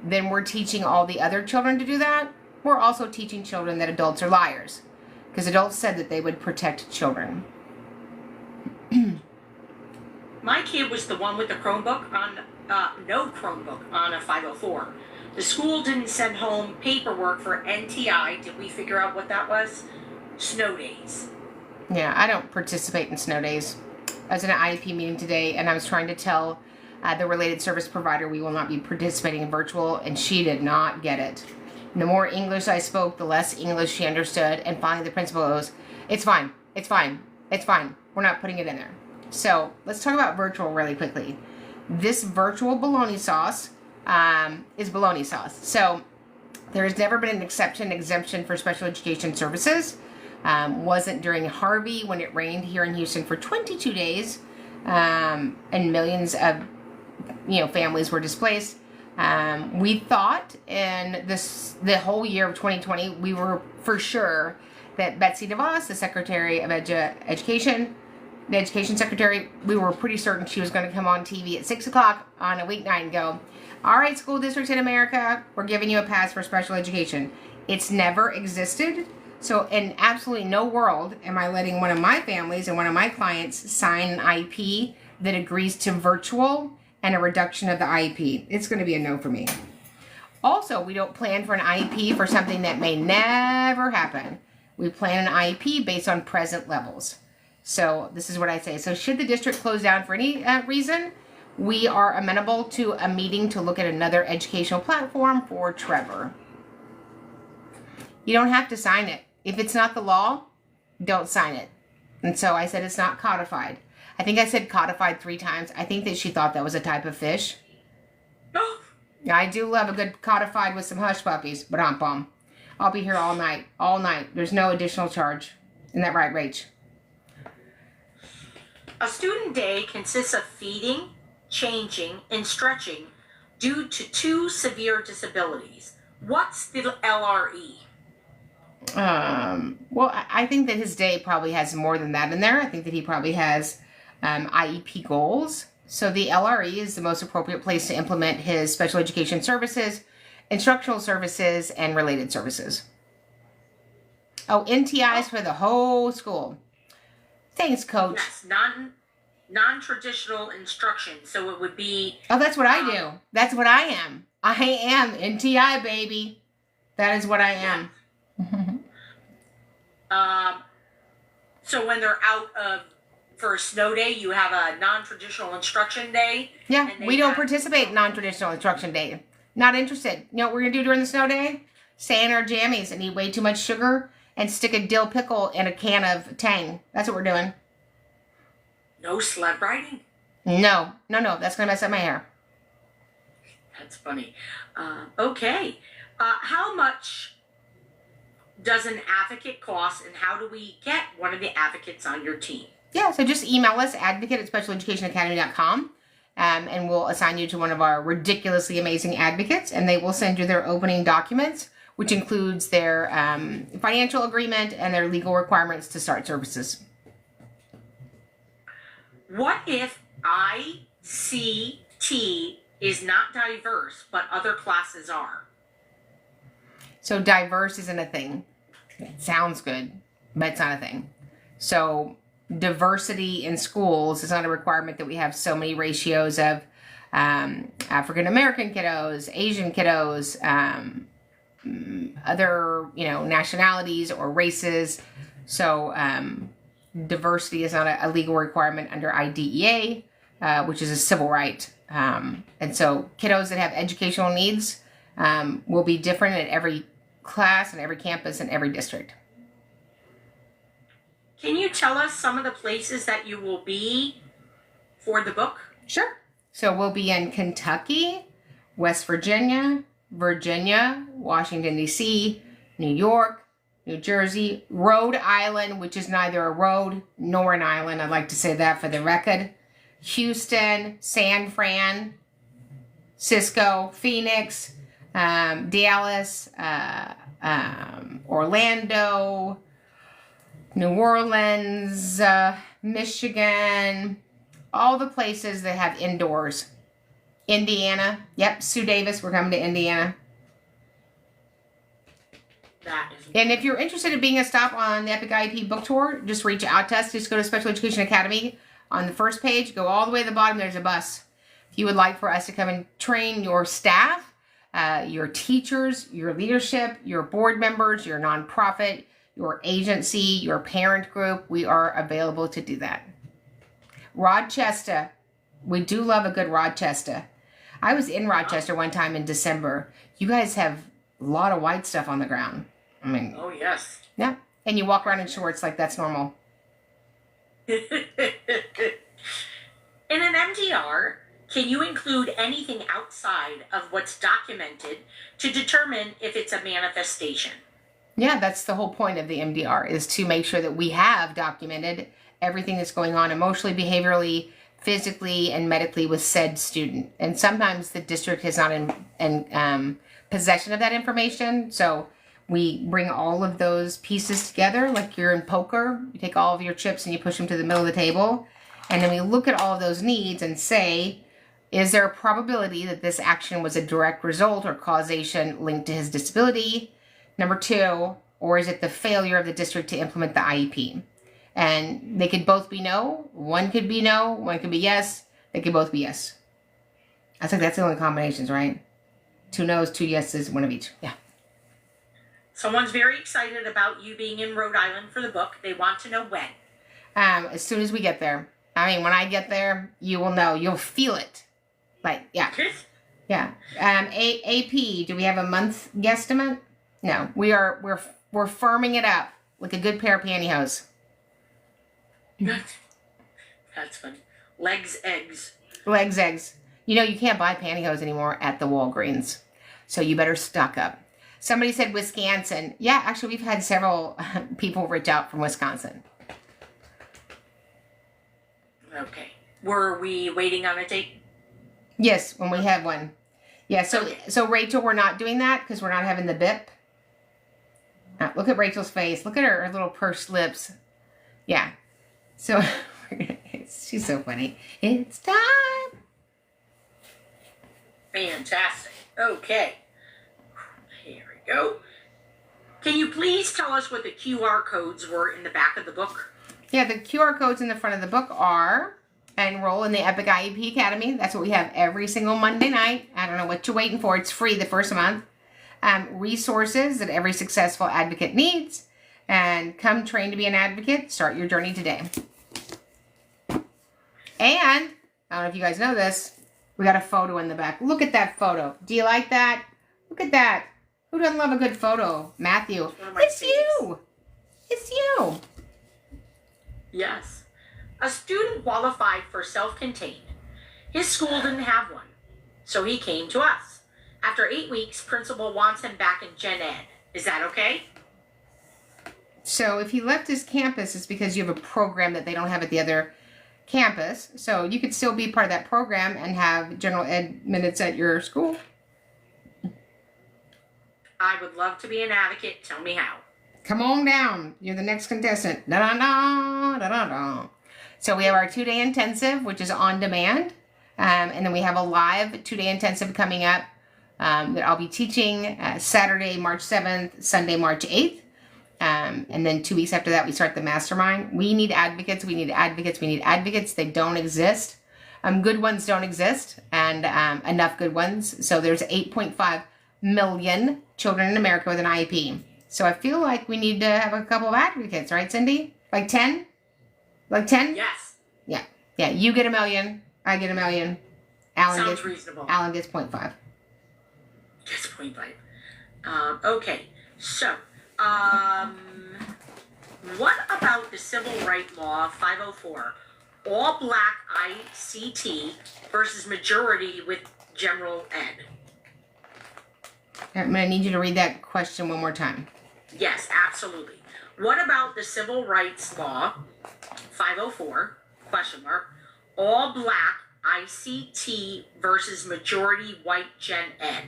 then we're teaching all the other children to do that. We're also teaching children that adults are liars, because adults said that they would protect children. My kid was the one with the Chromebook on, no Chromebook on a 504. The school didn't send home paperwork for NTI. Did we figure out what that was? Snow days. Yeah, I don't participate in snow days. I was in an IEP meeting today, and I was trying to tell the related service provider we will not be participating in virtual, and she did not get it. The more English I spoke, the less English she understood, and finally the principal goes, it's fine, we're not putting it in there. So let's talk about virtual really quickly. This virtual bologna sauce is bologna sauce. So there has never been an exemption for special education services. Wasn't during Harvey when it rained here in Houston for 22 days, and millions of families were displaced. We thought in the whole year of 2020, we were for sure that Betsy DeVos, the Secretary of Education, the Education Secretary, we were pretty certain she was going to come on TV at 6 o'clock on a weeknight and go, all right, school districts in America, we're giving you a pass for special education. It's never existed. So in absolutely no world am I letting one of my families and one of my clients sign an IEP that agrees to virtual and a reduction of the IEP. It's going to be a no for me. Also, we don't plan for an IEP for something that may never happen. We plan an IEP based on present levels. So this is what I say. So should the district close down for any reason, we are amenable to a meeting to look at another educational platform for Trevor. You don't have to sign it. If it's not the law, don't sign it. And so I said it's not codified. I think I said codified 3 times. I think that she thought that was a type of fish. Oh. I do love a good codified with some hush puppies, but I'll be here all night. All night. There's no additional charge. Isn't that right, Rach? A student day consists of feeding, changing, and stretching due to 2 severe disabilities. What's the LRE? Well, I think that his day probably has more than that in there. I think that he probably has IEP goals. So the LRE is the most appropriate place to implement his special education services, instructional services, and related services. Oh, NTIs for the whole school. Thanks, Coach. Yes, non-traditional instruction. So it would be. Oh, that's what I do. That's what I am. I am NTI, baby. That is what I am. So when they're out for a snow day, you have a non-traditional instruction day. Yeah, we don't participate in non-traditional instruction day. Not interested. You know what we're going to do during the snow day? Stay in our jammies and eat way too much sugar and stick a dill pickle in a can of Tang. That's what we're doing. No sled riding? No. That's going to mess up my hair. That's funny. Okay. How much does an advocate cost, and how do we get one of the advocates on your team? Yeah, so just email us, advocate@specialeducationacademy.com, and we'll assign you to one of our ridiculously amazing advocates, and they will send you their opening documents, which includes their financial agreement and their legal requirements to start services. What if ICT is not diverse, but other classes are? So diverse isn't a thing. It sounds good, but it's not a thing. So diversity in schools is not a requirement that we have so many ratios of African American kiddos, Asian kiddos, other nationalities or races. So diversity is not a legal requirement under IDEA, which is a civil right. And so kiddos that have educational needs will be different at every class and every campus and every district. Can you tell us some of the places that you will be for the book? Sure. So we'll be in Kentucky, West Virginia, Washington, D.C., New York, New Jersey, Rhode Island, which is neither a road nor an island. I'd like to say that for the record. Houston, San Fran, Cisco, Phoenix, Dallas, Orlando, New Orleans, Michigan, all the places that have indoors. Indiana. Yep, Sue Davis, we're coming to Indiana. And if you're interested in being a stop on the Epic IEP book tour, just reach out to us. Just go to Special Education Academy. On the first page, go all the way to the bottom, there's a bus. If you would like for us to come and train your staff, your teachers, your leadership, your board members, your nonprofit, your agency, your parent group, we are available to do that. Rochester. We do love a good Rochester. I was in Rochester one time in December. You guys have a lot of white stuff on the ground. I mean, oh, yes. Yeah. And you walk around in shorts like that's normal. In an MDR, can you include anything outside of what's documented to determine if it's a manifestation? Yeah, that's the whole point of the MDR, is to make sure that we have documented everything that's going on emotionally, behaviorally, physically, and medically with said student. And sometimes the district is not in possession of that information. So we bring all of those pieces together, like you're in poker. You take all of your chips and you push them to the middle of the table. And then we look at all of those needs and say, is there a probability that this action was a direct result or causation linked to his disability? Number 2, or is it the failure of the district to implement the IEP? And they could both be no. One could be no. One could be yes. They could both be yes. I think that's the only combinations, right? 2 no's, 2 yeses, 1 of each. Yeah. Someone's very excited about you being in Rhode Island for the book. They want to know when. As soon as we get there. I mean, when I get there, you will know. You'll feel it. Like, yeah. Yeah. AP, do we have a month guesstimate? No. We're firming it up like a good pair of pantyhose. That's funny. Legs, eggs. Legs, eggs. You know, you can't buy pantyhose anymore at the Walgreens. So you better stock up. Somebody said Wisconsin. Yeah, actually, we've had several people reach out from Wisconsin. Okay. Were we waiting on a date? Yes, when we have one. Yeah, so Okay. so Rachel, we're not doing that because we're not having the BIP. Look at Rachel's face. Look at her little pursed lips. Yeah. So she's so funny. It's time. Fantastic. Okay. Here we go. Can you please tell us what the QR codes were in the back of the book? Yeah, the QR codes in the front of the book are enroll in the Epic IEP Academy. That's what we have every single Monday night. I don't know what you're waiting for. It's free the first month. Resources that every successful advocate needs. And come train to be an advocate. Start your journey today. And, I don't know if you guys know this, we got a photo in the back. Look at that photo. Do you like that? Look at that. Who doesn't love a good photo? Matthew. It's you. It's you. Yes. A student qualified for self-contained. His school didn't have one, so he came to us. After 8 weeks, principal wants him back in Gen Ed. Is that okay? So if he left his campus, it's because you have a program that they don't have at the other campus. So you could still be part of that program and have general ed minutes at your school. I would love to be an advocate. Tell me how. Come on down. You're the next contestant. Da-da-da, da-da-da. So we have our 2-day intensive, which is on demand. And then we have a live 2-day intensive coming up that I'll be teaching Saturday, March 7th, Sunday, March 8th. And then 2 weeks after that, we start the mastermind. We need advocates. We need advocates. We need advocates. They don't exist. Good ones don't exist, and enough good ones. So there's 8.5 million children in America with an IEP. So I feel like we need to have a couple of advocates, right, Cindy? Like 10? Like 10? Yes. Yeah. Yeah. You get 1 million. I get 1 million. Sounds reasonable. Alan gets 0.5. Gets 0.5. Okay. So, what about the Civil Rights Law 504? All black ICT versus majority with general ed. I'm going to need you to read that question one more time. Yes, absolutely. What about the Civil Rights Law 504, question mark, all black ICT versus majority white gen ed?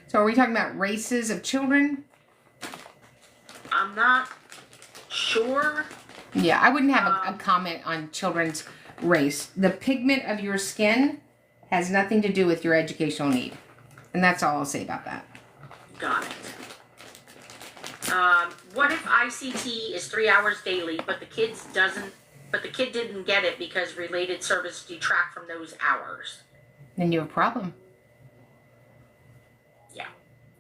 So are we talking about races of children? I'm not sure. Yeah, I wouldn't have a comment on children's race. The pigment of your skin has nothing to do with your educational need. And that's all I'll say about that. Got it. What if ICT is 3 hours daily, but the kid didn't get it because related service detract from those hours? Then you have a problem. Yeah.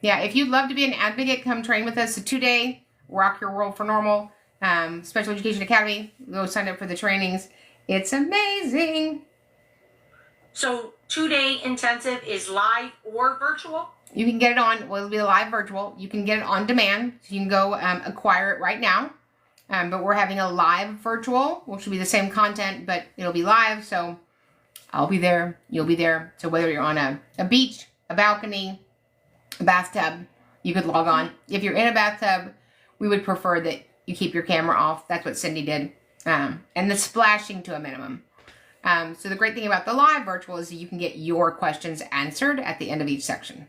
Yeah, if you'd love to be an advocate, come train with us. A 2-day Rock Your World for Normal Special Education Academy. Go sign up for the trainings. It's amazing. So 2-day intensive is live or virtual? You can get it on, well, it'll be live virtual. You can get it on demand. So you can go acquire it right now. But we're having a live virtual, which will be the same content, but it'll be live. So I'll be there. You'll be there. So whether you're on a beach, a balcony, a bathtub, you could log on. If you're in a bathtub, we would prefer that you keep your camera off. That's what Cindy did. And the splashing to a minimum. So the great thing about the live virtual is that you can get your questions answered at the end of each section.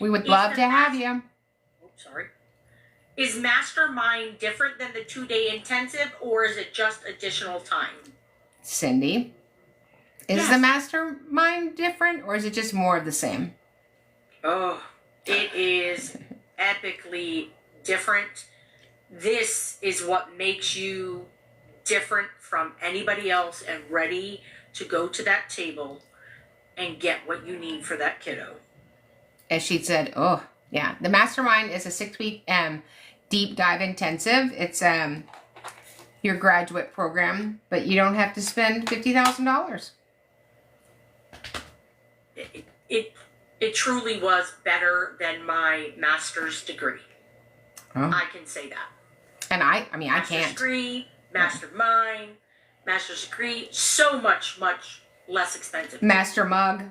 We would love to have you. Oh, sorry. Is Mastermind different than the 2-day intensive, or is it just additional time? Cindy, is the mastermind different, or is it just more of the same? Oh, it is epically different. This is what makes you different from anybody else and ready to go to that table and get what you need for that kiddo. As she said, oh, yeah. The mastermind is a 6-week deep dive intensive. It's your graduate program, but you don't have to spend $50,000. It truly was better than my master's degree. Oh. I can say that. And I can't. Master's degree, mastermind, master's degree, so much less expensive. Master mug.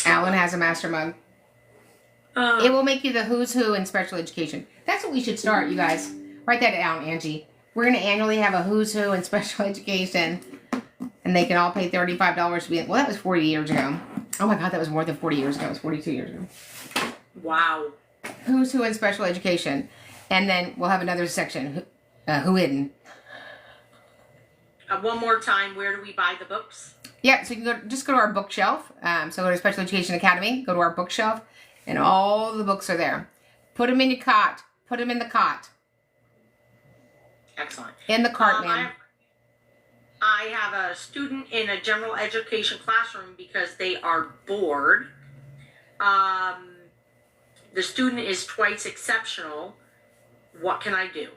Alan has a master mug. It will make you the who's who in special education. That's what we should start, you guys. Write that down, Angie. We're going to annually have a who's who in special education. And they can all pay $35 to be in. Well, that was 40 years ago. Oh my God, that was more than 40 years ago. It was 42 years ago. Wow. Who's who in special education. And then we'll have another section, who hidden. One more time, where do we buy the books? Yeah, so you can just go to our bookshelf. So go to Special Education Academy, go to our bookshelf, and all the books are there. Put them in your cot. Put them in the cot. Excellent. In the cart, ma'am. I have a student in a general education classroom because they are bored. The student is twice exceptional. What can I do?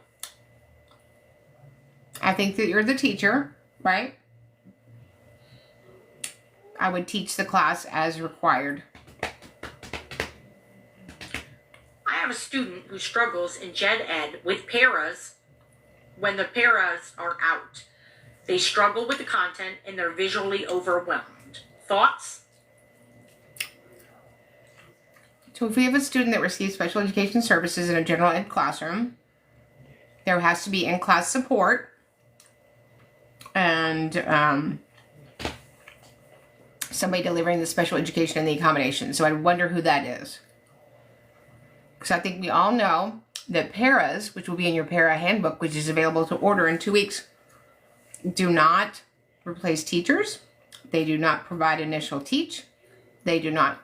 I think that you're the teacher, right? I would teach the class as required. I have a student who struggles in gen ed with paras when the paras are out. They struggle with the content and they're visually overwhelmed. Thoughts? So if we have a student that receives special education services in a general ed classroom, there has to be in-class support and somebody delivering the special education and the accommodation. So I wonder who that is. Because I think we all know that paras, which will be in your para handbook, which is available to order in 2 weeks, do not replace teachers. They do not provide initial teach. They do not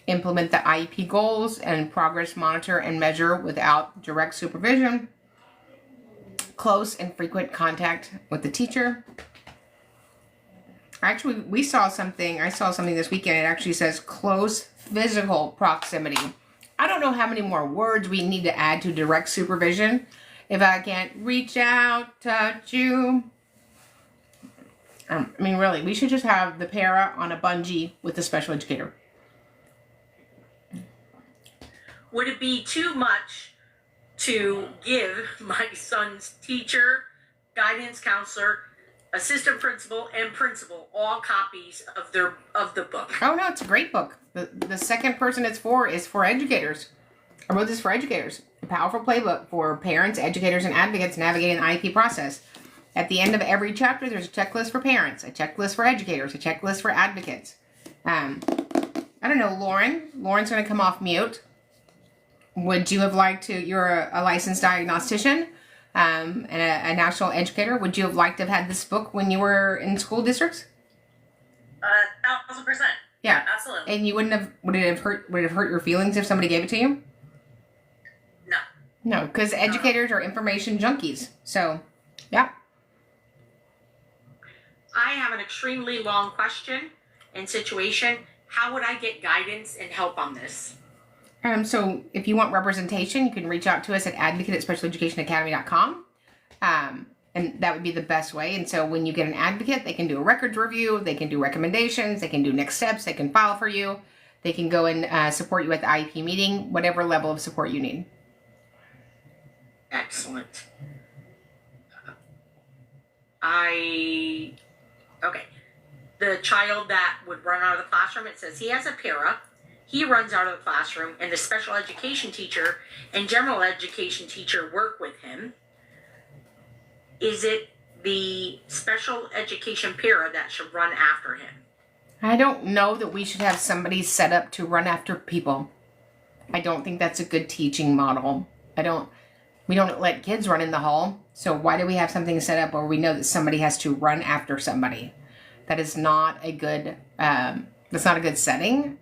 implement the IEP goals and progress monitor and measure without direct supervision, close and frequent contact with the teacher. Actually, I saw something this weekend. It actually says close physical proximity. I don't know how many more words we need to add to direct supervision. If I can't reach out, touch you. I mean, really, we should just have the para on a bungee with the special educator. Would it be too much to give my son's teacher, guidance counselor, assistant principal, and principal all copies of the book? Oh no, it's a great book. The second person it's for is for educators. I wrote this for educators. A powerful playbook for parents, educators, and advocates navigating the IEP process. At the end of every chapter, there's a checklist for parents, a checklist for educators, a checklist for advocates. I don't know, Lauren. Lauren's going to come off mute. Would you have liked to, you're a licensed diagnostician and a national educator. Would you have liked to have had this book when you were in school districts? 1,000%. Yeah, absolutely. And you would it have hurt your feelings if somebody gave it to you? No. No, because educators are information junkies. So, yeah. I have an extremely long question and situation. How would I get guidance and help on this? So if you want representation, you can reach out to us at advocate@specialeducationacademy.com. And that would be the best way. And so when you get an advocate, they can do a records review, they can do recommendations, they can do next steps, they can file for you, they can go and support you at the IEP meeting, whatever level of support you need. Excellent. Okay. The child that would run out of the classroom, it says he has a para. He runs out of the classroom, and the special education teacher and general education teacher work with him. Is it the special education para that should run after him? I don't know that we should have somebody set up to run after people. I don't think that's a good teaching model. We don't let kids run in the hall. So why do we have something set up where we know that somebody has to run after somebody? That is not a good, that's not a good setting.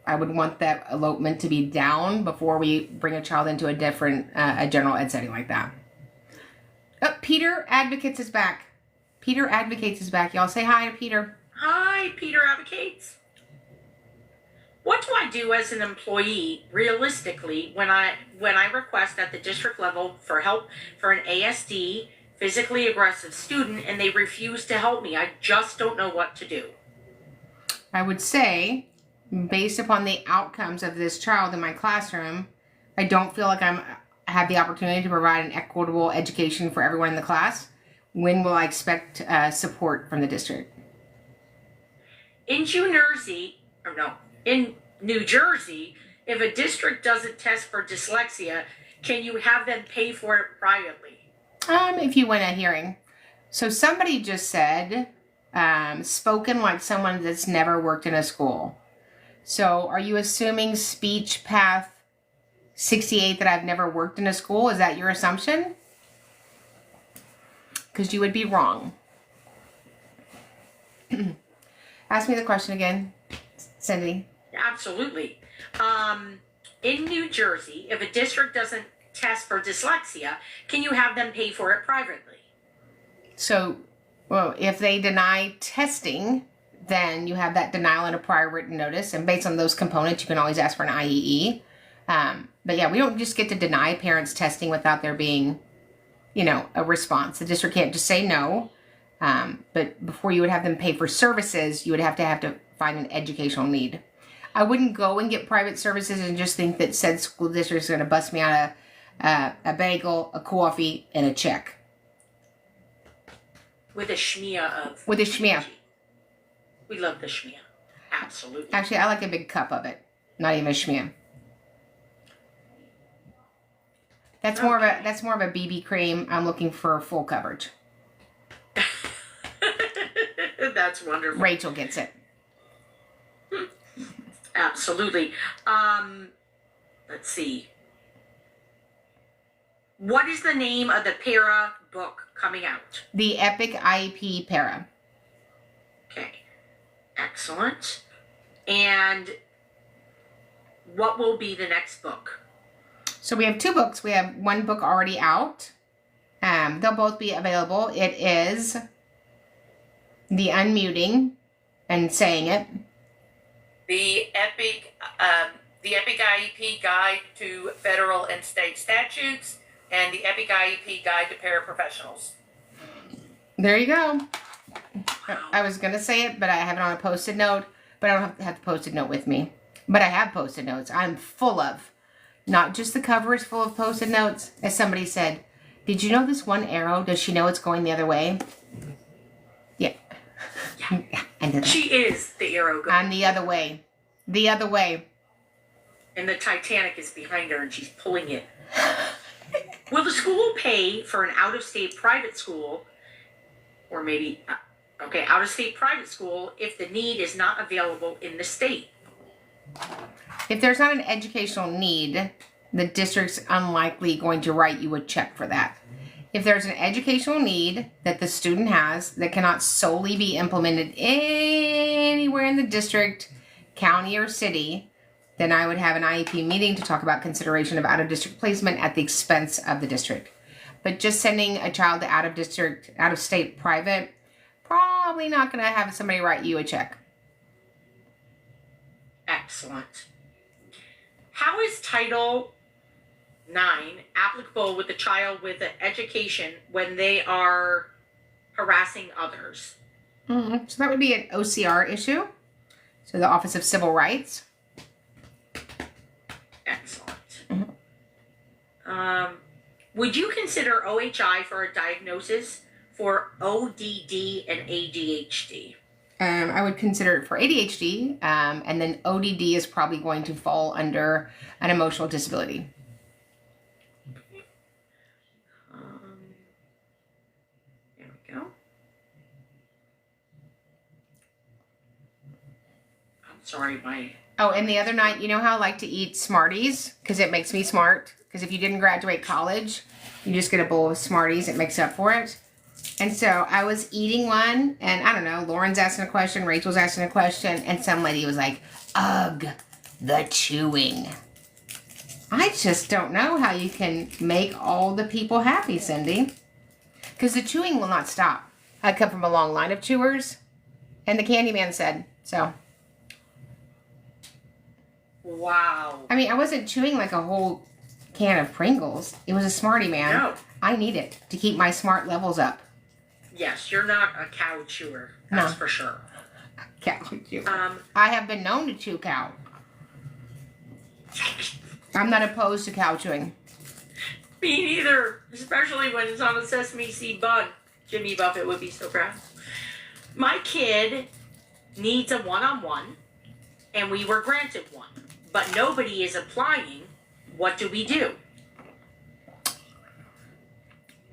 I would want that elopement to be down before we bring a child into a different, a general ed setting like that. Oh, Peter Advocates is back. Peter Advocates is back. Y'all say hi to Peter. Hi, Peter Advocates. What do I do as an employee, realistically, when I request at the district level for help for an ASD, physically aggressive student, and they refuse to help me? I just don't know what to do. I would say, based upon the outcomes of this child in my classroom, I don't feel like I have the opportunity to provide an equitable education for everyone in the class. When will I expect support from the district? In New Jersey, if a district doesn't test for dyslexia, can you have them pay for it privately? If you win a hearing. So somebody just said, spoken like someone that's never worked in a school. So are you assuming speech path 68 that I've never worked in a school? Is that your assumption? Because you would be wrong. Ask me the question again, Cindy. Absolutely. In New Jersey, if a district doesn't test for dyslexia, can you have them pay for it privately? So, well, if they deny testing, then you have that denial in a prior written notice. And based on those components, you can always ask for an IEE. But yeah, we don't just get to deny parents testing without there being, a response. The district can't just say no. But before you would have them pay for services, you would have to find an educational need. I wouldn't go and get private services and just think that said school district is going to bust me out a bagel, a coffee, and a check. With a schmear of... With a schmear. We love the schmear. Absolutely. Actually, I like a big cup of it. Not even a schmear. That's more of a BB cream. I'm looking for full coverage. That's wonderful. Rachel gets it. Absolutely. Let's see. What is the name of the para book coming out? The Epic IEP Para. Okay. Excellent. And what will be the next book? So we have 2 books. We have one book already out. They'll both be available. It is The Unmuting and Saying It. The Epic IEP Guide to Federal and State Statutes, and the Epic IEP Guide to Paraprofessionals. There you go. I was going to say it, but I have it on a Post-it note, but I don't have the Post-it note with me. But I have Post-it notes. I'm full of, not just the cover is full of Post-it notes. As somebody said, did you know this one arrow, does she know it's going the other way? Yeah. Yeah. She is the arrow going. I'm the other way. The other way. And the Titanic is behind her and she's pulling it. Will the school pay for an out-of-state private school, or maybe, out-of-state private school if the need is not available in the state? If there's not an educational need, the district's unlikely going to write you a check for that. If there's an educational need that the student has that cannot solely be implemented anywhere in the district, county, or city, then I would have an IEP meeting to talk about consideration of out-of-district placement at the expense of the district. But just sending a child to out-of-district, out-of-state private, probably not going to have somebody write you a check. Excellent. How is Title IX applicable with a child with an education when they are harassing others? So that would be an OCR issue. So the Office of Civil Rights. Excellent. Would you consider OHI for a diagnosis for ODD and ADHD? I would consider it for ADHD, and then ODD is probably going to fall under an emotional disability. There we go. I'm sorry, Oh, and the other night, you know how I like to eat Smarties? Because it makes me smart. Because if you didn't graduate college, you just get a bowl of Smarties. It makes up for it. And so I was eating one, and I don't know, Lauren's asking a question, Rachel's asking a question, and some lady was like, ugh, the chewing. I just don't know how you can make all the people happy, Cindy. Because the chewing will not stop. I come from a long line of chewers, and the Candyman said, so. wow. I mean, I wasn't chewing like a whole can of Pringles. It was a Smartie, man. No. I need it to keep my smart levels up. Yes, you're not a cow chewer. That's for sure. Cow chewer. I have been known to chew cow. I'm not opposed to cow chewing. Me neither, especially when it's on a sesame seed bun. Jimmy Buffett would be so proud. My kid needs a one-on-one, and we were granted one, but nobody is applying. What do we do?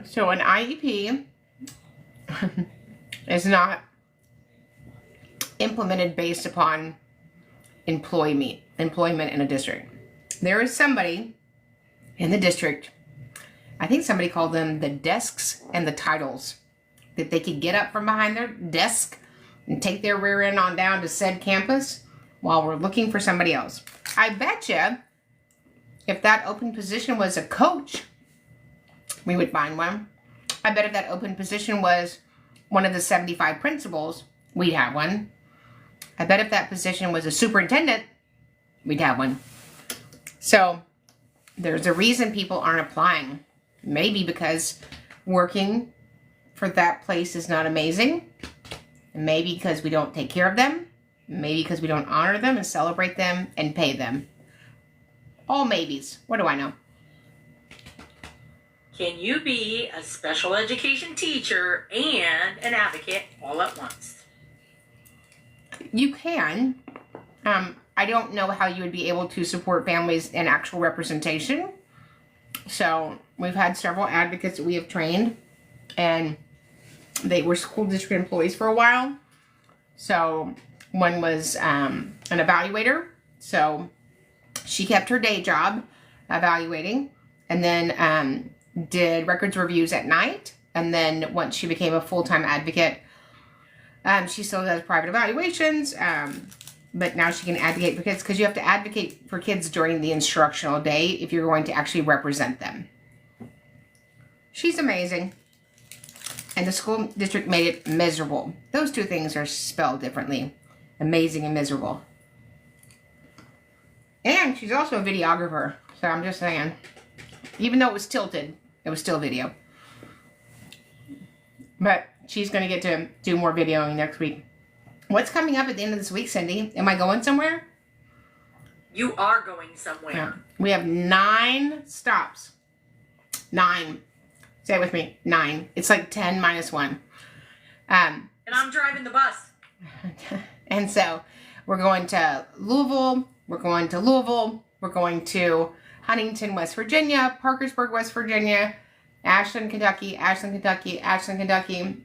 So an IEP is not implemented based upon employment in a district. There is somebody in the district, I think somebody called them the desks and the titles, that they could get up from behind their desk and take their rear end on down to said campus while we're looking for somebody else. I bet you if that open position was a coach, we would find one. I bet if that open position was one of the 75 principals, we'd have one. I bet if that position was a superintendent, we'd have one. So there's a reason people aren't applying. Maybe because working for that place is not amazing. Maybe because we don't take care of them. Maybe because we don't honor them and celebrate them and pay them. All maybes. What do I know? Can you be a special education teacher and an advocate all at once? You can. I don't know how you would be able to support families in actual representation. So we've had several advocates that we have trained, and they were school district employees for a while. So one was an evaluator. So she kept her day job evaluating, and then did records reviews at night. And then once she became a full-time advocate, she still does private evaluations, but now she can advocate for kids, because you have to advocate for kids during the instructional day if you're going to actually represent them. She's amazing. And the school district made it miserable. Those two things are spelled differently. Amazing and miserable. And she's also a videographer. So I'm just saying. Even though it was tilted, it was still video. But she's going to get to do more videoing next week. What's coming up at the end of this week, Cindy? Am I going somewhere? You are going somewhere. Yeah. We have 9 stops. 9. Say it with me. 9. It's like 10 minus 1. And I'm driving the bus. And so we're going to Louisville. We're going to Louisville. We're going to Huntington, West Virginia, Parkersburg, West Virginia, Ashland, Kentucky, Ashland, Kentucky, Ashland, Kentucky,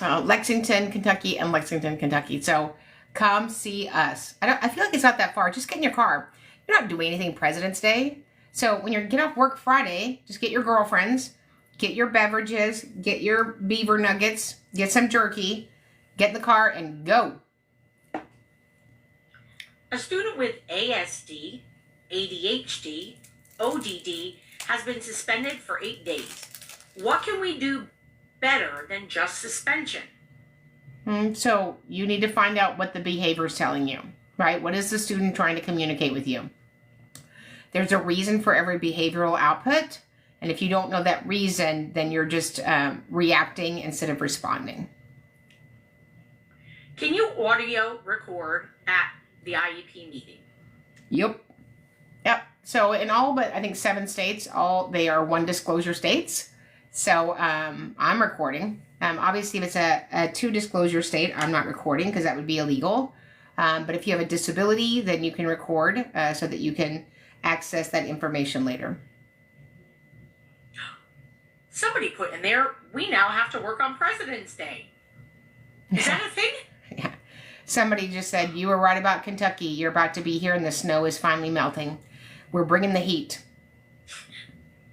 Lexington, Kentucky, and Lexington, Kentucky. So come see us. I feel like it's not that far. Just get in your car. You're not doing anything President's Day. So when you get off work Friday, just get your girlfriends, get your beverages, get your beaver nuggets, get some jerky, get in the car, and go. A student with ASD, ADHD, ODD has been suspended for 8 days. What can we do better than just suspension? So you need to find out what the behavior is telling you, right? What is the student trying to communicate with you? There's a reason for every behavioral output. And if you don't know that reason, then you're just reacting instead of responding. Can you audio record at the IEP meeting? Yep. So in all but I think 7 states, they are one disclosure states. So I'm recording. Obviously, if it's a 2 disclosure state, I'm not recording because that would be illegal. But if you have a disability, then you can record so that you can access that information later. Somebody put in there, we now have to work on President's Day. Is that a thing? Yeah. Somebody just said, you were right about Kentucky. You're about to be here and the snow is finally melting. We're bringing the heat.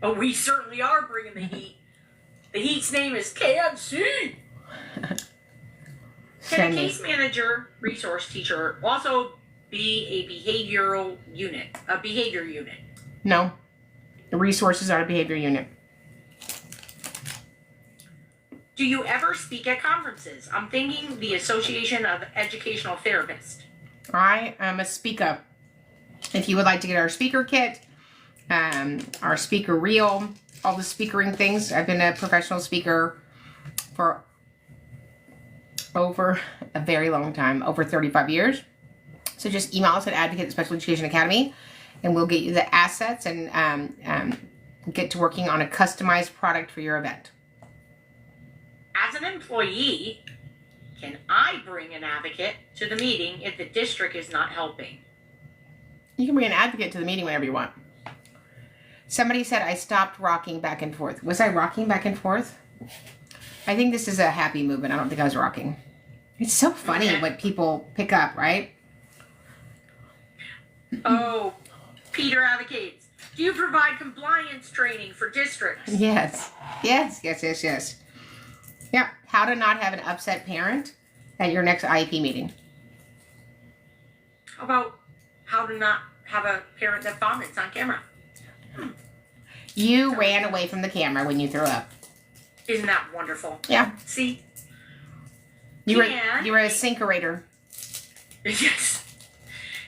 Oh, we certainly are bringing the heat. The heat's name is KFC. Can a case manager, resource teacher also be a behavior unit? No. The resources are a behavior unit. Do you ever speak at conferences? I'm thinking the Association of Educational Therapists. I am a speaker. If you would like to get our speaker kit, our speaker reel, all the speakering things. I've been a professional speaker for over a very long time, over 35 years. So just email us at Advocate at Special Education Academy, and we'll get you the assets and get to working on a customized product for your event. As an employee, Can I bring an advocate to the meeting if the district is not helping? You can bring an advocate to the meeting whenever you want. Somebody said I stopped rocking back and forth. Was I rocking back and forth? I think this is a happy movement. I don't think I was rocking. It's so funny what people pick up, right? Oh, Peter advocates. Do you provide compliance training for districts? Yes. Yeah. How to not have an upset parent at your next IEP meeting. How about how to not have a parent that vomits on camera? You ran away from the camera when you threw up. Isn't that wonderful? Yeah. See? You were a syncerator. Yes.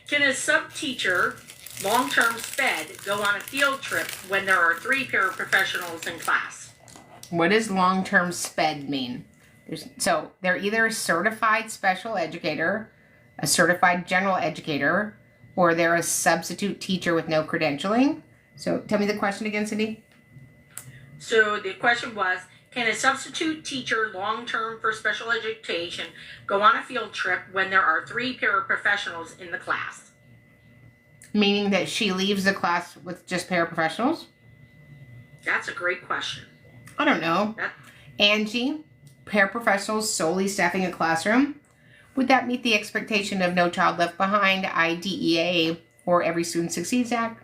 Can a sub-teacher, long-term sped, go on a field trip when there are 3 paraprofessionals in class? What does long-term sped mean? So they're either a certified special educator, a certified general educator, or they're a substitute teacher with no credentialing. So tell me the question again, Cindy. So the question was, can a substitute teacher long-term for special education go on a field trip when there are 3 paraprofessionals in the class? Meaning that she leaves the class with just paraprofessionals? That's a great question. I don't know. Angie, paraprofessionals solely staffing a classroom. Would that meet the expectation of No Child Left Behind, IDEA, or Every Student Succeeds Act?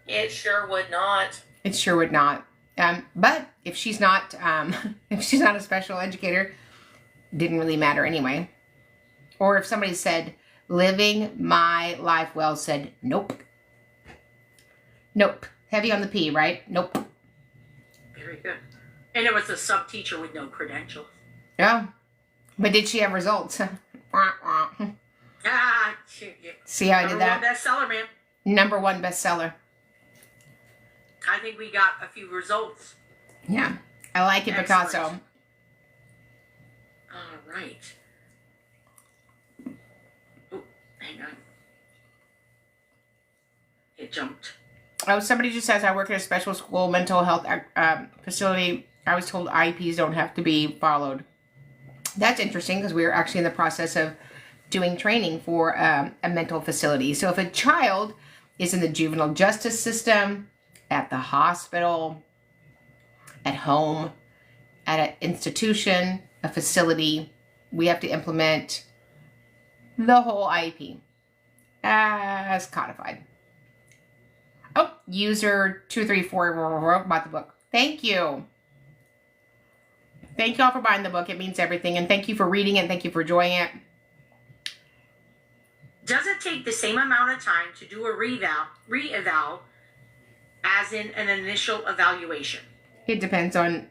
It sure would not. It sure would not. But if she's not a special educator, didn't really matter anyway. Or if somebody said, living my life well, said, nope. Nope. Heavy on the P, right? Nope. Very good. And it was a sub-teacher with no credentials. Yeah. But did she have results? See how I did that? #1 bestseller, man. #1 bestseller. I think we got a few results. Yeah. I like it, Excellent. Picasso. All right. Oh, hang on. It jumped. Oh, somebody just says I work at a special school mental health facility. I was told IEPs don't have to be followed. That's interesting because we're actually in the process of doing training for a mental facility. So if a child is in the juvenile justice system, at the hospital, at home, at an institution, a facility, we have to implement the whole IEP as codified. Oh, user 234 bought the book. Thank you. Thank you all for buying the book. It means everything. And thank you for reading it. Thank you for enjoying it. Does it take the same amount of time to do a re-eval as in an initial evaluation? It depends on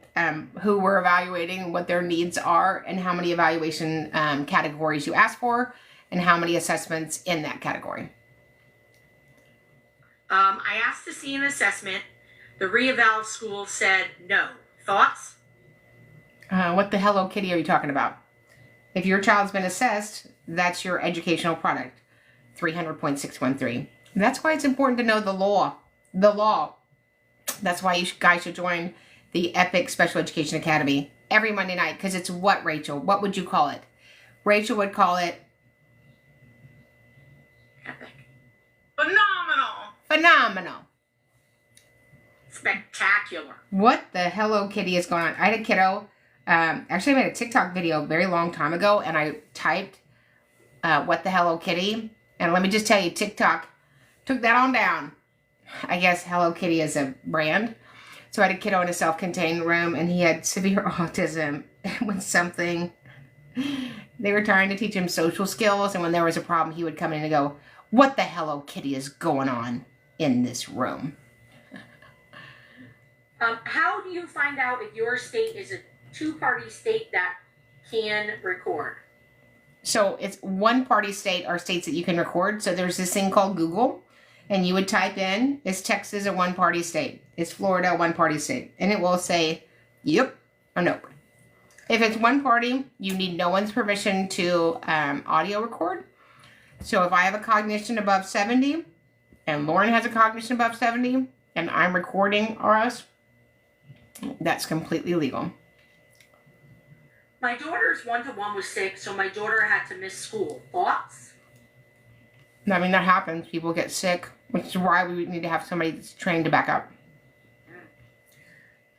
who we're evaluating, what their needs are, and how many evaluation categories you ask for, and how many assessments in that category. I asked to see an assessment. The re-eval school said no. Thoughts? What the Hello Kitty are you talking about? If your child's been assessed, that's your educational product. 300.613. That's why it's important to know the law. The law. That's why you guys should join the EPIC Special Education Academy every Monday night. Because it's what, Rachel? What would you call it? Rachel would call it Epic. phenomenal. Spectacular. What the Hello Kitty is going on? I had a kiddo. Actually, I made a TikTok video a very long time ago, and I typed what the Hello Kitty. And let me just tell you, TikTok took that on down. I guess Hello Kitty is a brand. So I had a kiddo in a self-contained room, and he had severe autism. It was something. They were trying to teach him social skills, and when there was a problem, he would come in and go, what the Hello Kitty is going on in this room? How do you find out if your state is a two-party state that can record? So it's one-party state or states that you can record. So there's this thing called Google, and you would type in, is Texas a one-party state? Is Florida a one-party state? And it will say, yep or nope. If it's one party, you need no one's permission to audio record. So if I have a cognition above 70, and Lauren has a cognition above 70, and I'm recording us, that's completely legal. My daughter's 1-to-1 was sick, so my daughter had to miss school. Thoughts? I mean, that happens. People get sick, which is why we need to have somebody that's trained to back up.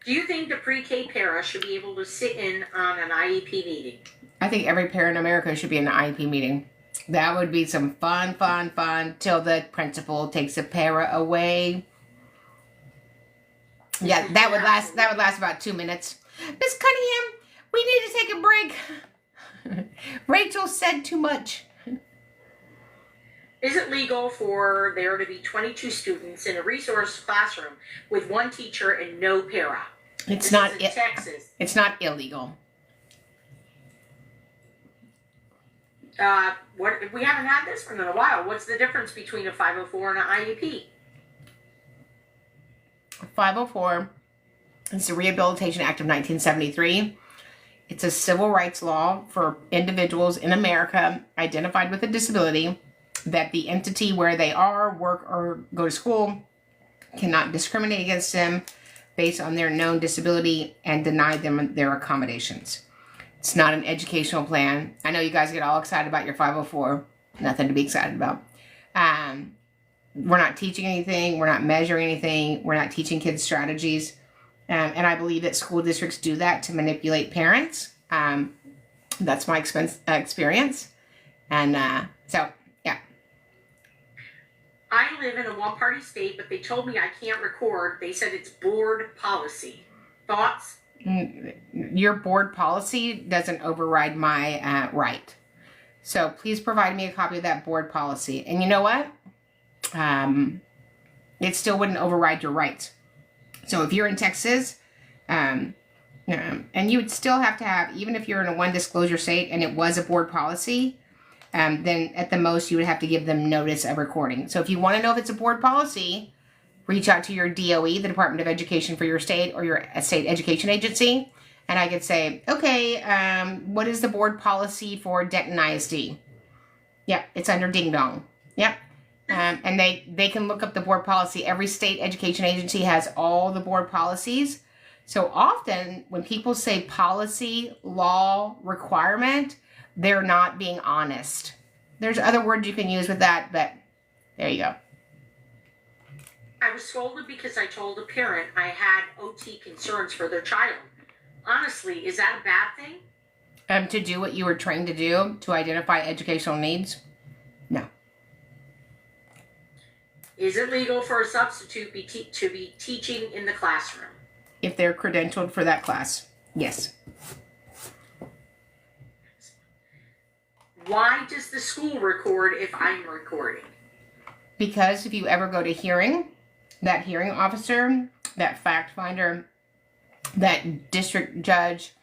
Do you think the pre-K para should be able to sit in on an IEP meeting? I think every parent in America should be in the IEP meeting. That would be some fun, till the principal takes the para away. Yeah, that would last about 2 minutes. Miss Cunningham, we need to take a break. Rachel said too much. Is it legal for there to be 22 students in a resource classroom with one teacher and no para? It's This not. is in Texas. It's not illegal. We haven't had this one in a while. What's the difference between a 504 and an IEP? 504 is the Rehabilitation Act of 1973. It's a civil rights law for individuals in America identified with a disability that the entity where they are, work, or go to school cannot discriminate against them based on their known disability and deny them their accommodations. It's not an educational plan. I know you guys get all excited about your 504. Nothing to be excited about. We're not teaching anything. We're not measuring anything. We're not teaching kids strategies. And I believe that school districts do that to manipulate parents. That's my experience. And so, yeah. I live in a one-party state, but they told me I can't record. They said it's board policy. Thoughts? Your board policy doesn't override my right. So please provide me a copy of that board policy. And you know what? It still wouldn't override your rights. So if you're in Texas, and you would still have to have, even if you're in a one disclosure state and it was a board policy, then at the most you would have to give them notice of recording. So if you want to know if it's a board policy, reach out to your DOE, the Department of Education for your state, or your state education agency. And I could say, okay, what is the board policy for Denton ISD? Yep, it's under Ding Dong. Yep. And they can look up the board policy. Every state education agency has all the board policies. So often when people say policy, law, requirement, they're not being honest. There's other words you can use with that, but there you go. I was scolded because I told a parent I had OT concerns for their child. Honestly, is that a bad thing? To do what you were trained to do, to identify educational needs? No. Is it legal for a substitute to be teaching in the classroom? If they're credentialed for that class, yes. Why does the school record if I'm recording? Because if you ever go to hearing, that hearing officer, that fact finder, that district judge,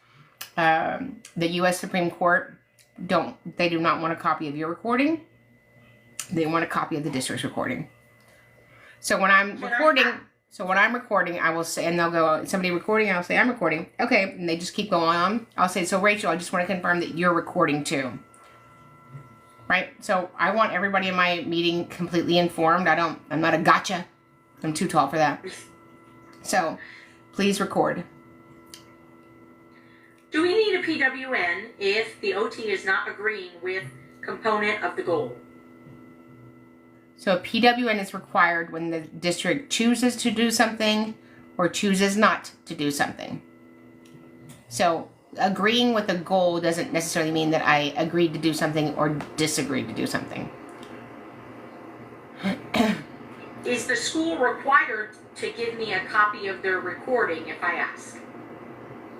the U.S. Supreme Court, they do not want a copy of your recording. They want a copy of the district's recording. So when I'm recording, I will say, and they'll go, somebody recording, I'll say, I'm recording. Okay, and they just keep going on. I'll say, so Rachel, I just want to confirm that you're recording too. Right? So I want everybody in my meeting completely informed. I'm not a gotcha. I'm too tall for that. So please record. Do we need a PWN if the OT is not agreeing with component of the goal? So a PWN is required when the district chooses to do something or chooses not to do something. So agreeing with a goal doesn't necessarily mean that I agreed to do something or disagreed to do something. Is the school required to give me a copy of their recording if I ask?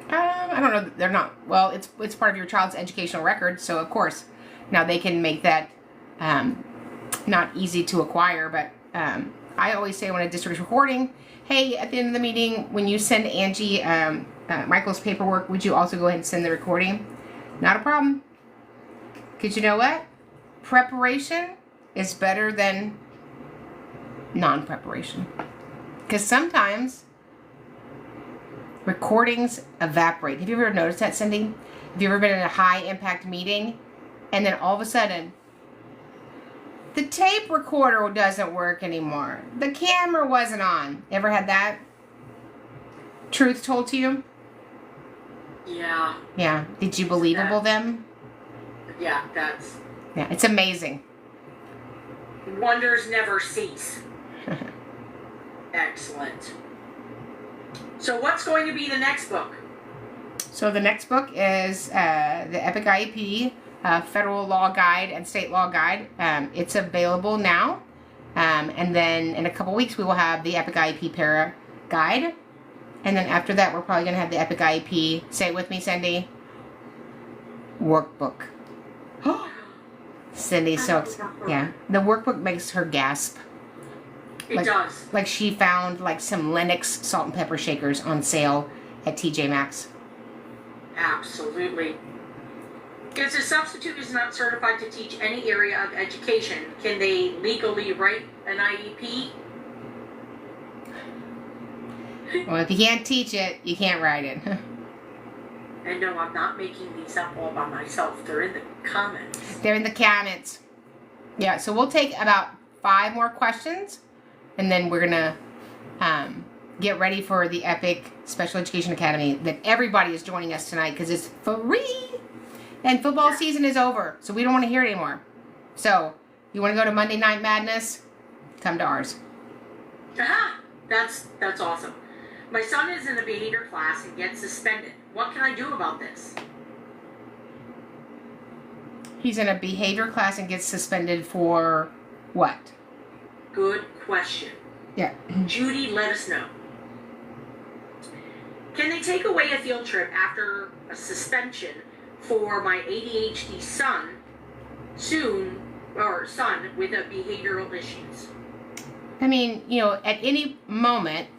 I don't know. They're not. Well, it's part of your child's educational record, so of course. Now they can make that not easy to acquire, but I always say when a district's recording, hey, at the end of the meeting, when you send Angie Michael's paperwork, would you also go ahead and send the recording? Not a problem. Because you know what? Preparation is better than non-preparation. Because sometimes recordings evaporate. Have you ever noticed that, Cindy? Have you ever been in a high-impact meeting, and then all of a sudden, the tape recorder doesn't work anymore. The camera wasn't on. Ever had that truth told to you? Yeah. Yeah. Did you believable them? Yeah, that's Yeah, it's amazing. wonders never cease. Excellent. So what's going to be the next book? So the next book is the Epic IEP, Federal Law Guide and State Law Guide. It's available now. And then in a couple weeks, we will have the Epic IEP Para Guide. And then after that, we're probably going to have the Epic IEP, say it with me, Cindy, workbook. Cindy's so yeah. The workbook makes her gasp. It does. Like she found like some Lennox salt and pepper shakers on sale at TJ Maxx. Absolutely. If a substitute is not certified to teach any area of education, can they legally write an IEP? Well, if you can't teach it, you can't write it. And no, I'm not making these up all by myself. They're in the comments. They're in the comments. Yeah, so we'll take about 5 more questions, and then we're gonna get ready for the Epic Special Education Academy that everybody is joining us tonight because it's free. And football season is over, so we don't want to hear it anymore. So, you want to go to Monday Night Madness? Come to ours. Aha! That's awesome. My son is in a behavior class and gets suspended. What can I do about this? He's in a behavior class and gets suspended for what? Good question. Yeah. Judy, let us know. Can they take away a field trip after a suspension for my ADHD son with behavioral issues? I mean, at any moment,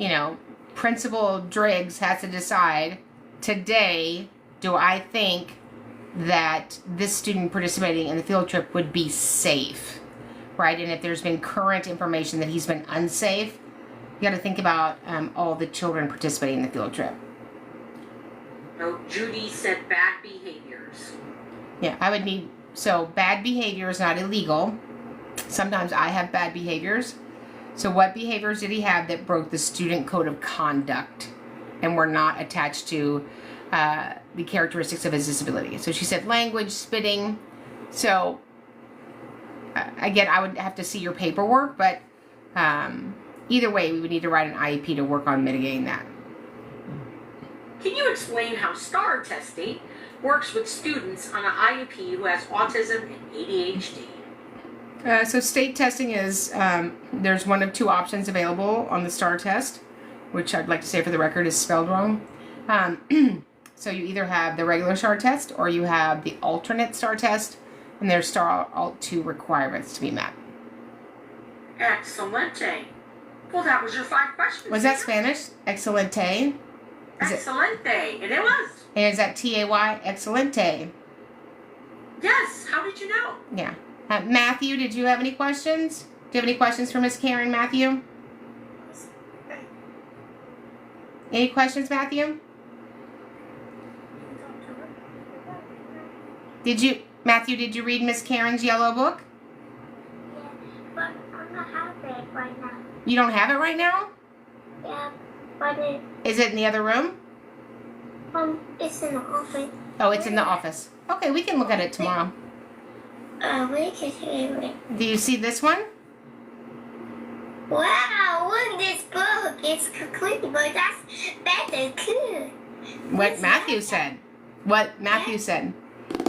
Principal Driggs has to decide, today, do I think that this student participating in the field trip would be safe, right? And if there's been current information that he's been unsafe, you got to think about all the children participating in the field trip. Oh, Judy said bad behaviors. Yeah, I would need, so bad behavior is not illegal. Sometimes I have bad behaviors. So what behaviors did he have that broke the student code of conduct and were not attached to the characteristics of his disability? So she said language, spitting. So again, I would have to see your paperwork, but either way, we would need to write an IEP to work on mitigating that. Can you explain how STAR testing works with students on an IEP who has autism and ADHD? So state testing is, there's one of 2 options available on the STAR test, which I'd like to say for the record is spelled wrong. So you either have the regular STAR test or you have the alternate STAR test, and there's STAR Alt 2 requirements to be met. Excelente. Well, that was your 5 questions. Was that Spanish? Excelente? Excelente. And it was. And is that T-A-Y? Excelente. Yes. How did you know? Yeah. Matthew, did you have any questions? Do you have any questions for Miss Karen, Matthew? Any questions, Matthew? Matthew, did you read Miss Karen's yellow book? Yeah, but I don't have it right now. You don't have it right now? Yeah, but Is it in the other room? it's in the office. Oh, it's in the office. Okay, we can look at it tomorrow. We can hear it. Do you see this one? Wow, look this book. It's complete, but that's cool. What Matthew said. What Matthew said.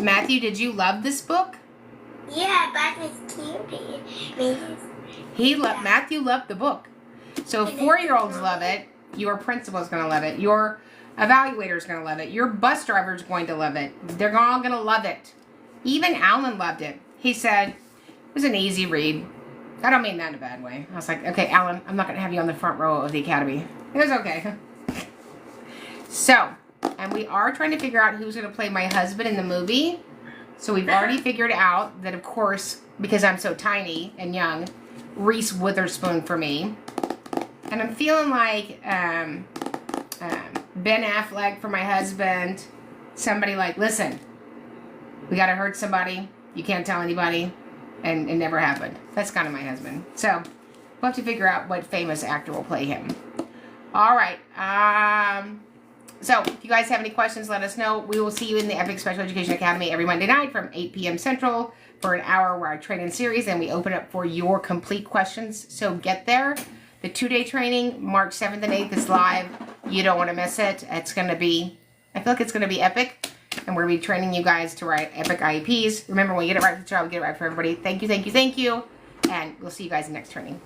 Matthew, did you love this book? Yeah, but it's cute. Matthew loved the book. So 4-year-olds love it. Your principal's going to love it. Your evaluator's going to love it. Your bus driver's going to love it. They're all going to love it. Even Alan loved it. He said, it was an easy read. I don't mean that in a bad way. I was like, okay, Alan, I'm not going to have you on the front row of the academy. It was okay. So, and we are trying to figure out who's going to play my husband in the movie. So we've already figured out that, of course, because I'm so tiny and young, Reese Witherspoon for me. And I'm feeling like Ben Affleck for my husband. Somebody like, listen, we got to hurt somebody. You can't tell anybody. And it never happened. That's kind of my husband. So we'll have to figure out what famous actor will play him. All right. So if you guys have any questions, let us know. We will see you in the Epic Special Education Academy every Monday night from 8 p.m. Central for an hour where I train in series and we open up for your complete questions. So get there. The 2-day training, March 7th and 8th is live. You don't want to miss it. It's going to be, I feel like it's going to be epic. And we're going to be training you guys to write epic IEPs. Remember, when you get it right for the child, we get it right for everybody. Thank you, thank you, thank you. And we'll see you guys in the next training.